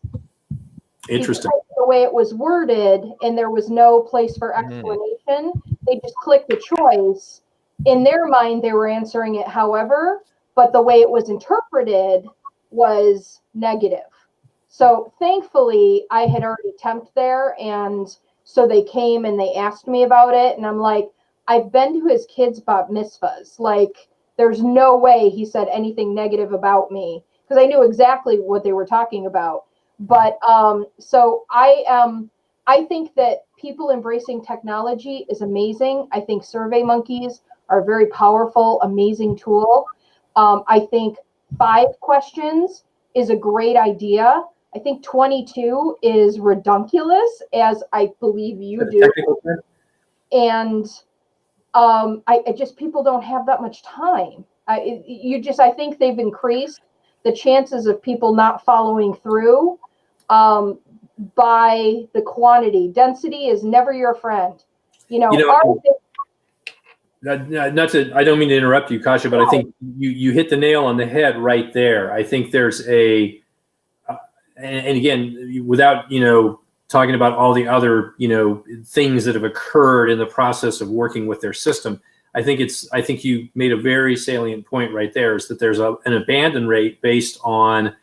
S5: Interesting.
S3: Because the way it was worded and there was no place for explanation, they just clicked the choice. In their mind, they were answering it however, but the way it was interpreted was negative. So thankfully, I had already temped there, and so they came and they asked me about it, and I'm like, I've been to his kids' bat mitzvahs. Like, there's no way he said anything negative about me, because I knew exactly what they were talking about. But so I think that people embracing technology is amazing. I think Survey Monkeys are a very powerful, amazing tool. I think 5 questions is a great idea. I think 22 is redunculous, as I believe you do. And I just, people don't have that much time. I think they've increased the chances of people not following through by the quantity. Density is never your friend. I
S5: don't mean to interrupt you, Kasha, but I think you hit the nail on the head right there. I think there's and again, without, talking about all the other, things that have occurred in the process of working with their system, I think you made a very salient point right there, is that there's an abandon rate based on,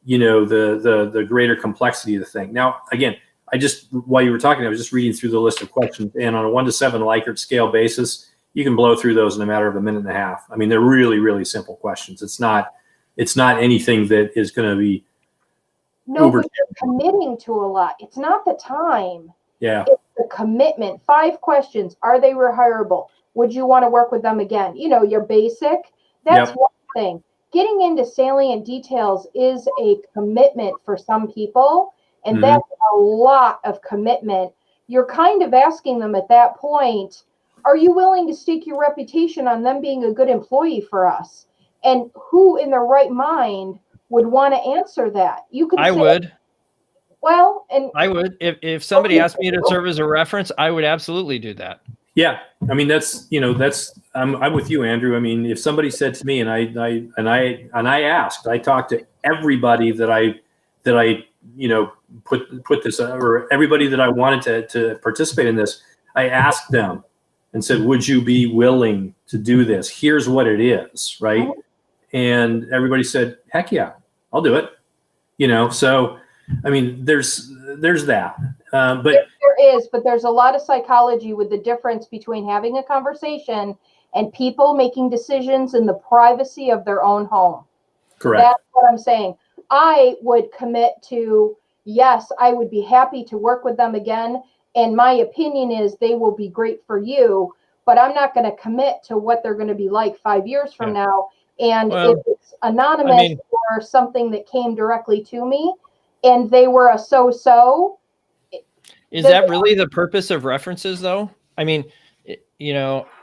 S5: the greater complexity of the thing. Now, again, while you were talking, I was just reading through the list of questions, and on a 1 to 7 Likert scale basis, you can blow through those in a matter of a minute and a half. I mean, they're really, really simple questions. It's not anything that is going to be
S3: but you're committing to a lot. It's not the time.
S5: Yeah.
S3: It's the commitment. 5 questions. Are they rehireable? Would you want to work with them again? Your basic. That's one thing. Getting into salient details is a commitment for some people, and that's a lot of commitment. You're kind of asking them at that point, are you willing to stake your reputation on them being a good employee for us? And who in their right mind would want to answer that? You could
S1: I
S3: say,
S1: would.
S3: Well, and
S1: I would. If somebody asked me to serve as a reference, I would absolutely do that.
S5: Yeah. I mean, I'm with you, Andrew. I mean, if somebody said to me, and I talked to everybody that I put this, or everybody that I wanted to participate in this, I asked them and said, would you be willing to do this? Here's what it is, right? And everybody said, heck yeah, I'll do it. So, I mean, there's that. But
S3: there is, but there's a lot of psychology with the difference between having a conversation and people making decisions in the privacy of their own home.
S5: Correct.
S3: That's what I'm saying. I would commit to, yes, I would be happy to work with them again. And my opinion is they will be great for you, but I'm not going to commit to what they're going to be like 5 years from now. And if it's anonymous or something that came directly to me and they were a so-so.
S1: Is that really the purpose of references, though? I mean,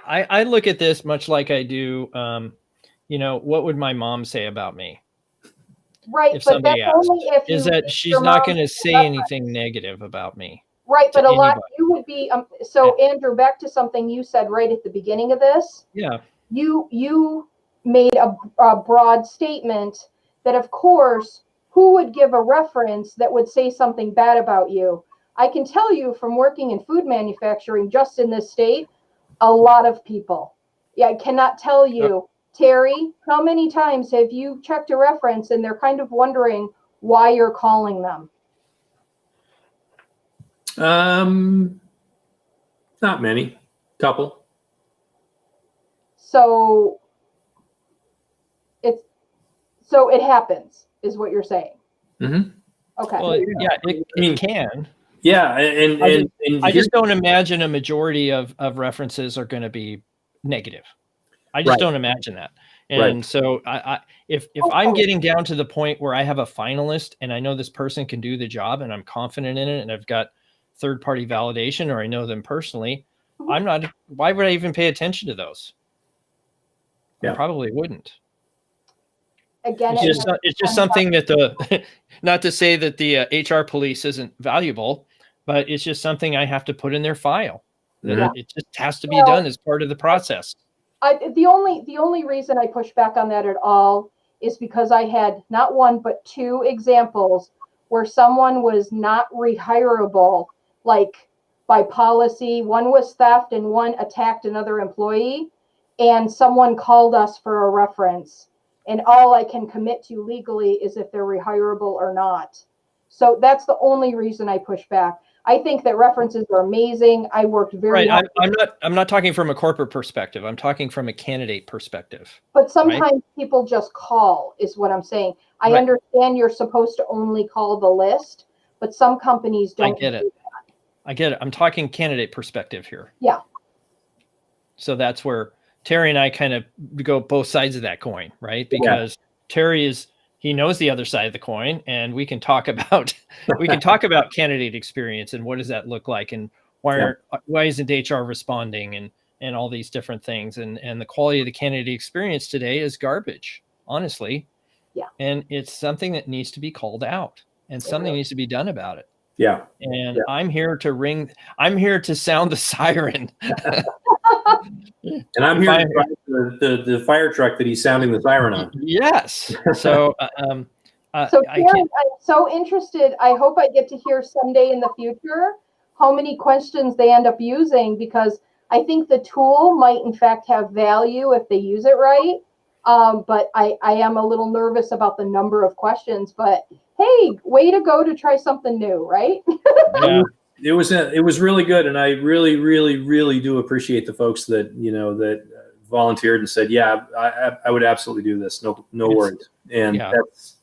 S1: I look at this much like I do, what would my mom say about me?
S3: Right,
S1: if
S3: but
S1: somebody
S3: that's
S1: asks,
S3: only if
S1: is that she's not going to say anything negative about me.
S3: Right, but a lot,
S1: anybody.
S3: you would be, so Andrew, back to something you said right at the beginning of this.
S1: Yeah.
S3: You made a broad statement that, of course, who would give a reference that would say something bad about you? I can tell you from working in food manufacturing just in this state, a lot of people. Yeah, I cannot tell you, Terry, how many times have you checked a reference and they're kind of wondering why you're calling them?
S5: Not many, couple.
S3: So it happens, is what you're saying.
S5: Mm-hmm.
S3: Okay.
S1: Well, yeah, it can.
S5: Yeah, and
S1: I just don't imagine a majority of references are going to be negative. I just don't imagine that. And so if I'm getting down to the point where I have a finalist and I know this person can do the job and I'm confident in it and I've got third-party validation or I know them personally, why would I even pay attention to those? I probably wouldn't.
S3: Again,
S1: it's just something that not to say that the HR police isn't valuable, but it's just something I have to put in their file. It just has to be done as part of the process.
S3: The only reason I push back on that at all is because I had not one, but two examples where someone was not rehirable, like by policy. One was theft and one attacked another employee, and someone called us for a reference. And all I can commit to legally is if they're rehirable or not. So that's the only reason I push back. I think that references are amazing. I worked very hard.
S1: I'm not talking from a corporate perspective. I'm talking from a candidate perspective.
S3: But sometimes people just call, is what I'm saying. I understand you're supposed to only call the list, but some companies don't.
S1: I get it. I get it. I'm talking candidate perspective here.
S3: Yeah.
S1: So that's where Terry and I kind of go both sides of that coin, right? Because Terry he knows the other side of the coin, and we can talk about candidate experience and what does that look like, and why isn't HR responding, and all these different things, and the quality of the candidate experience today is garbage, honestly.
S3: Yeah.
S1: And it's something that needs to be called out, and something needs to be done about it.
S5: Yeah.
S1: And I'm here to sound the siren.
S5: And I'm here to drive the fire truck that he's sounding the siren on.
S1: Yes. So,
S3: so Karen, I'm so interested. I hope I get to hear someday in the future how many questions they end up using, because I think the tool might in fact have value if they use it right. But I am a little nervous about the number of questions, but hey, way to go to try something new, right?
S5: Yeah. It was really good, and I really, really, really do appreciate the folks that that volunteered and said, "Yeah, I would absolutely do this. No worries." And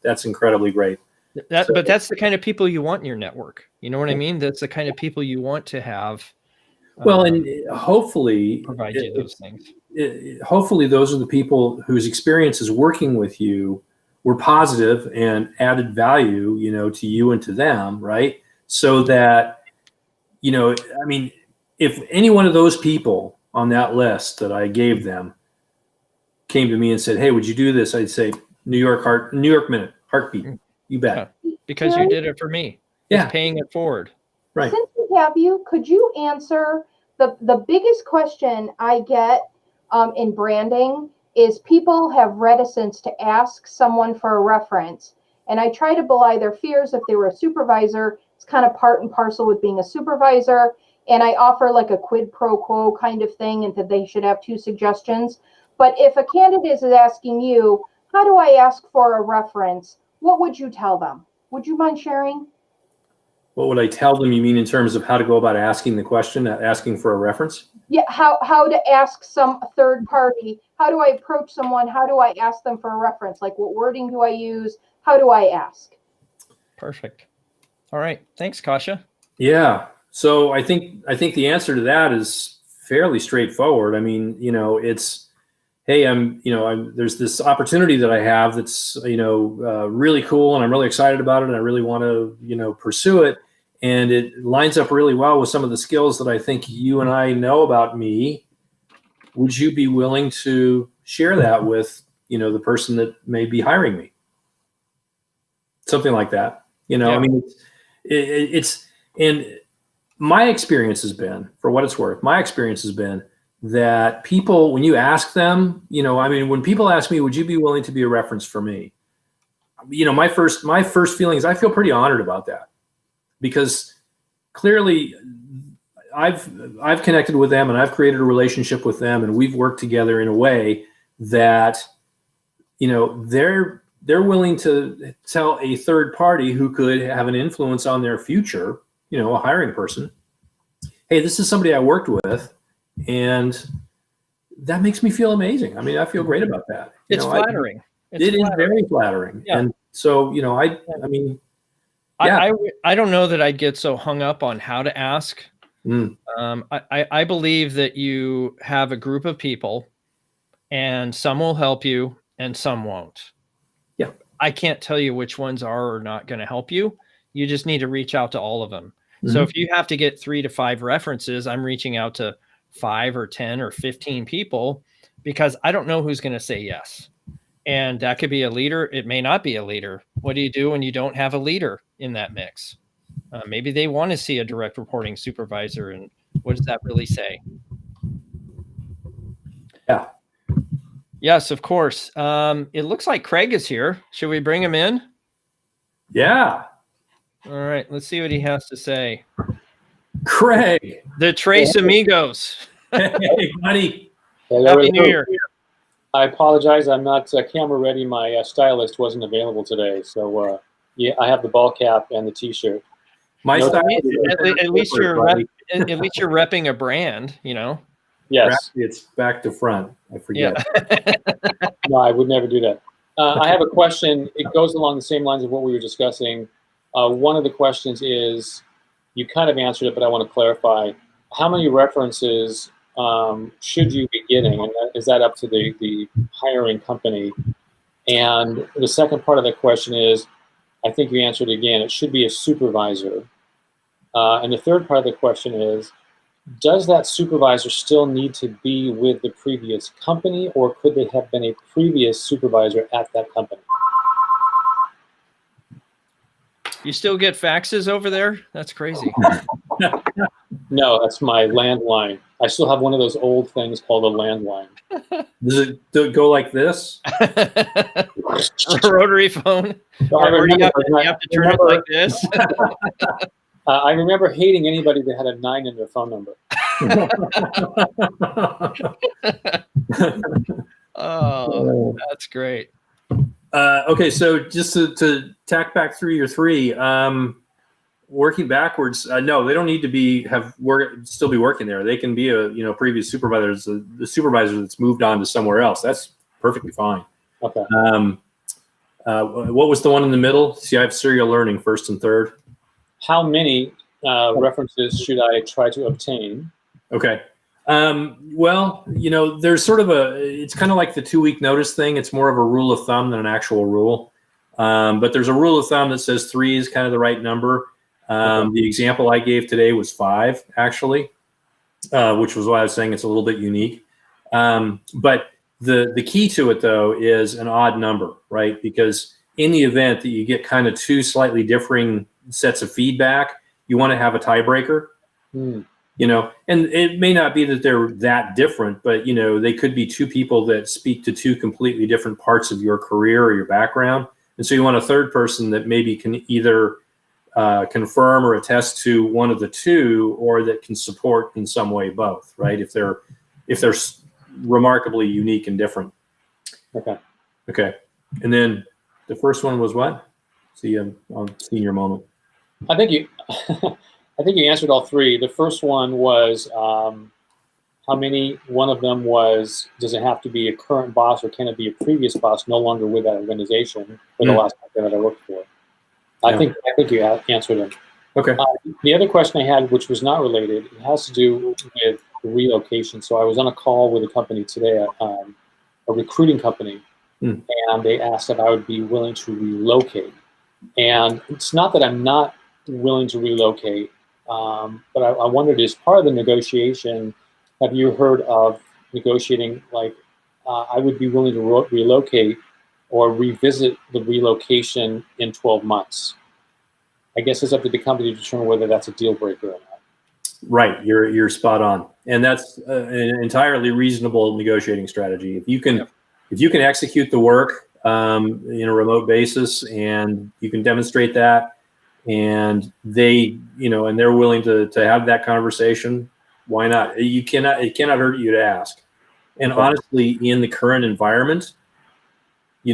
S5: that's incredibly great.
S1: But that's the kind of people you want in your network. You know what I mean? That's the kind of people you want to have.
S5: Well, and hopefully
S1: provide you those things.
S5: Hopefully, those are the people whose experiences working with you were positive and added value, to you and to them, right? So that. I mean, if any one of those people on that list that I gave them came to me and said, "Hey, would you do this?" I'd say, New York minute, heartbeat. You bet.
S1: Yeah, because you did it for me.
S5: Yeah.
S1: It's paying it forward.
S5: Right.
S3: Since we have you, could you answer the biggest question I get in branding is people have reticence to ask someone for a reference. And I try to belie their fears. If they were a supervisor, it's kind of part and parcel with being a supervisor. And I offer like a quid pro quo kind of thing, and that they should have two suggestions. But if a candidate is asking you, how do I ask for a reference? What would you tell them? Would you mind sharing?
S5: What would I tell them? You mean in terms of how to go about asking the question, asking for a reference?
S3: Yeah, how to ask some third party. How do I approach someone? How do I ask them for a reference? Like, what wording do I use? How do I ask?
S1: Perfect. All right. Thanks, Kasha.
S5: Yeah. So I think the answer to that is fairly straightforward. I mean, it's, hey, there's this opportunity that I have that's, really cool, and I'm really excited about it, and I really want to, pursue it. And it lines up really well with some of the skills that I think you and I know about me. Would you be willing to share that with, the person that may be hiring me? Something like that. I mean, it's and my experience has been, for what it's worth, that people, when you ask them, when people ask me, would you be willing to be a reference for me? My first feeling is I feel pretty honored about that, because clearly I've connected with them and I've created a relationship with them, and we've worked together in a way that, they're willing to tell a third party who could have an influence on their future, a hiring person, hey, this is somebody I worked with, and that makes me feel amazing. I mean, I feel great about that.
S1: It's flattering.
S5: It is very flattering. Yeah. And so,
S1: I don't know that I'd get so hung up on how to ask. I believe that you have a group of people, and some will help you and some won't.
S5: Yeah.
S1: I can't tell you which ones are or not going to help you. You just need to reach out to all of them. So if you have to get 3 to 5 references, I'm reaching out to 5 or 10 or 15 people, because I don't know who's going to say yes. And that could be a leader. It may not be a leader. What do you do when you don't have a leader in that mix? Maybe they want to see a direct reporting supervisor. And what does that really say?
S5: Yeah.
S1: Yes, of course. It looks like Craig is here. Should we bring him in?
S5: Yeah.
S1: All right, let's see what he has to say.
S5: Craig.
S1: The Trace Amigos.
S5: Hey, buddy.
S1: Happy New Year.
S6: I apologize. I'm not camera ready. My stylist wasn't available today. So, yeah, I have the ball cap and the T-shirt.
S5: My
S6: No,
S5: stylist
S1: At least you're repping a brand, you know.
S6: Yes.
S5: It's back to front. I forget.
S1: Yeah.
S6: No, I would never do that. I have a question. It goes along the same lines of what we were discussing. One of the questions is, you kind of answered it, but I want to clarify. How many references should you be getting? And is that up to the hiring company? And the second part of that question is, I think you answered it again, it should be a supervisor. And the third part of the question is, does that supervisor still need to be with the previous company, or could they have been a previous supervisor at that company?
S1: You still get faxes over there? That's crazy.
S6: No, that's my landline. I still have one of those old things called a landline.
S5: Does it go like this?
S1: A rotary phone? Or do you have to turn it like this?
S6: I remember hating anybody that had a 9 in their phone number.
S1: Oh, that's great.
S5: Okay, so just to tack back through your three, working backwards. No, they don't need to still be working there. They can be a previous supervisor, the supervisor that's moved on to somewhere else. That's perfectly fine.
S6: Okay.
S5: What was the one in the middle? See, I have serial learning first and third.
S6: How many references should I try to obtain?
S5: Okay. Well, there's sort of it's kind of like the 2-week notice thing. It's more of a rule of thumb than an actual rule. But there's a rule of thumb that says 3 is kind of the right number. The example I gave today was 5, actually, which was why I was saying it's a little bit unique. But the key to it, though, is an odd number, right? Because in the event that you get kind of 2 slightly differing sets of feedback, you want to have a tiebreaker. And it may not be that they're that different, but, they could be 2 people that speak to 2 completely different parts of your career or your background. And so you want a third person that maybe can either confirm or attest to one of the 2, or that can support in some way both, right? If they're remarkably unique and different. Okay. And then the first one was what? See, I'm seeing your moment.
S6: I think you answered all 3. The first one was how many. One of them was, does it have to be a current boss, or can it be a previous boss no longer with that organization for the last company that I worked for? I think you answered them.
S5: Okay.
S6: The other question I had, which was not related, it has to do with relocation. So I was on a call with a company today, a recruiting company, and they asked if I would be willing to relocate. And it's not that I'm not willing to relocate, but I wondered, as part of the negotiation, have you heard of negotiating, like, I would be willing to relocate or revisit the relocation in 12 months? I guess it's up to the company to determine whether that's a deal breaker or not.
S5: Right, you're spot on, and that's an entirely reasonable negotiating strategy. If you can execute the work in a remote basis, and you can demonstrate that, and they, and they're willing to have that conversation, why not? It cannot hurt you to ask. And honestly, in the current environment, I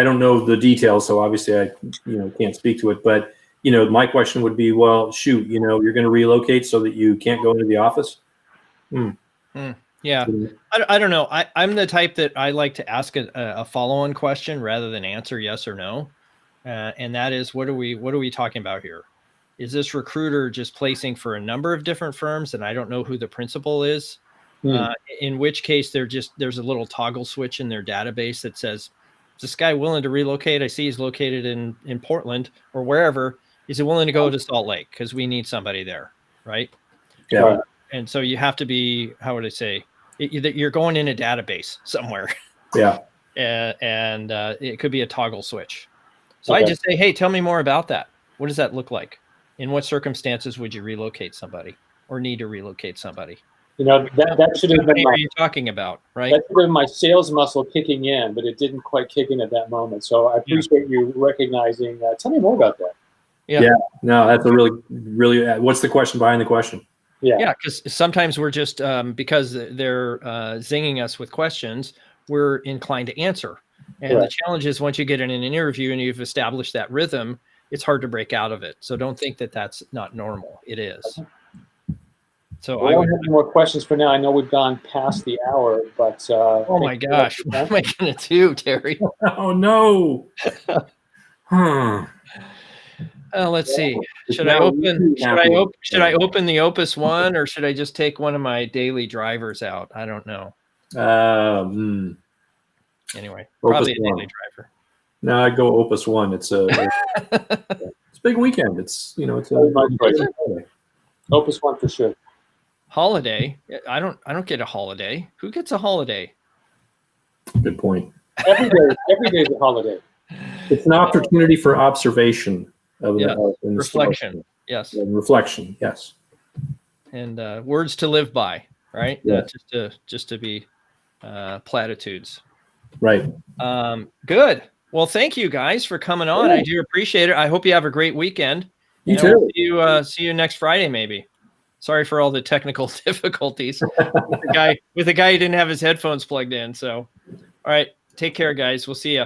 S5: don't know the details, so obviously I can't speak to it, but my question would be, well, shoot, you're going to relocate so that you can't go into the office?
S1: Yeah, I don't know. I'm the type that I like to ask a follow-on question rather than answer yes or no, and that is, what are we talking about here? Is this recruiter just placing for a number of different firms, and I don't know who the principal is? In which case, there's a little toggle switch in their database that says, is this guy willing to relocate? I see he's located in Portland or wherever. Is he willing to go to Salt Lake? Because we need somebody there, right?
S5: Yeah.
S1: And so you have to be, how would I say, you're going in a database somewhere.
S5: Yeah.
S1: and it could be a toggle switch. So I just say, hey, tell me more about that. What does that look like? In what circumstances would you relocate somebody or need to relocate somebody?
S6: You know, that should have
S1: What
S6: been
S1: are
S6: my,
S1: you talking about, right?
S6: that should have been my sales muscle kicking in, but it didn't quite kick in at that moment. So I appreciate you recognizing that. Tell me more about that.
S1: Yeah.
S5: No, that's a really. What's the question behind the question?
S1: Yeah, because sometimes we're just because they're zinging us with questions, we're inclined to answer. And
S6: Correct.
S1: the challenge is once you get in an interview and you've established that rhythm, it's hard to break out of it. So don't think that that's not normal. It is. So
S6: Well, I don't have any more questions for now. I know we've gone past the hour, but
S1: oh my gosh, what am I going to do, Terry?
S5: Oh no.
S1: Let's see. Should I open the Opus One, or should I just take one of my daily drivers out? I don't know. Anyway, probably a daily driver.
S5: No, I'd go Opus One. It's a it's a big weekend. It's it's a
S6: Opus One for sure.
S1: Holiday? I don't get a holiday. Who gets a holiday?
S5: Good point.
S6: Every day is a holiday.
S5: It's an opportunity for observation of
S1: reflection. Yes.
S5: And reflection. Yes.
S1: And words to live by. Right.
S5: Yeah.
S1: Just to be platitudes.
S5: Right.
S1: Good. Well, thank you guys for coming on. Yeah. I do appreciate it. I hope you have a great weekend.
S5: You too.
S1: See you next Friday, maybe. Sorry for all the technical difficulties with the guy who didn't have his headphones plugged in. So, all right. Take care, guys. We'll see you.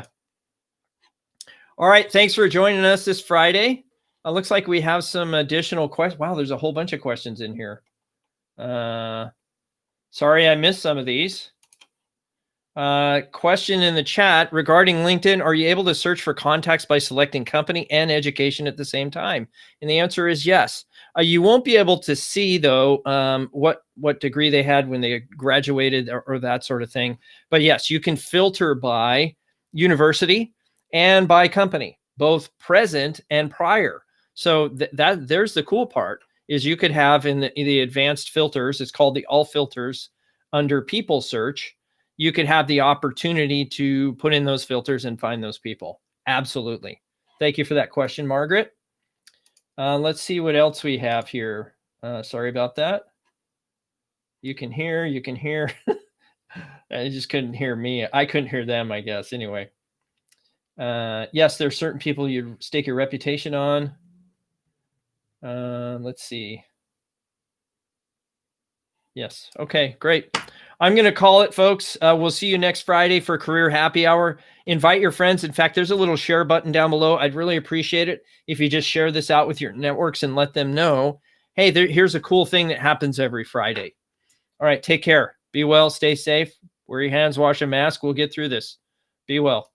S1: All right. Thanks for joining us this Friday. Looks like we have some additional questions. Wow, there's a whole bunch of questions in here. Sorry, I missed some of these. Question in the chat regarding LinkedIn. Are you able to search for contacts by selecting company and education at the same time? And the answer is yes. You won't be able to see, though, what degree they had when they graduated or that sort of thing. But yes, you can filter by university and by company, both present and prior. So there's the cool part is you could have in the advanced filters, it's called the all filters under people search. You could have the opportunity to put in those filters and find those people. Absolutely. Thank you for that question, Margaret. Let's see what else we have here. Sorry about that. You can hear. I just couldn't hear me. I couldn't hear them, I guess. Anyway. Yes, there's certain people you stake your reputation on. Let's see. Yes. Okay, great. I'm going to call it, folks. We'll see you next Friday for Career Happy Hour. Invite your friends. In fact, there's a little share button down below. I'd really appreciate it if you just share this out with your networks and let them know, hey, here's a cool thing that happens every Friday. All right, take care. Be well, stay safe. Wear your hands, wash a mask. We'll get through this. Be well.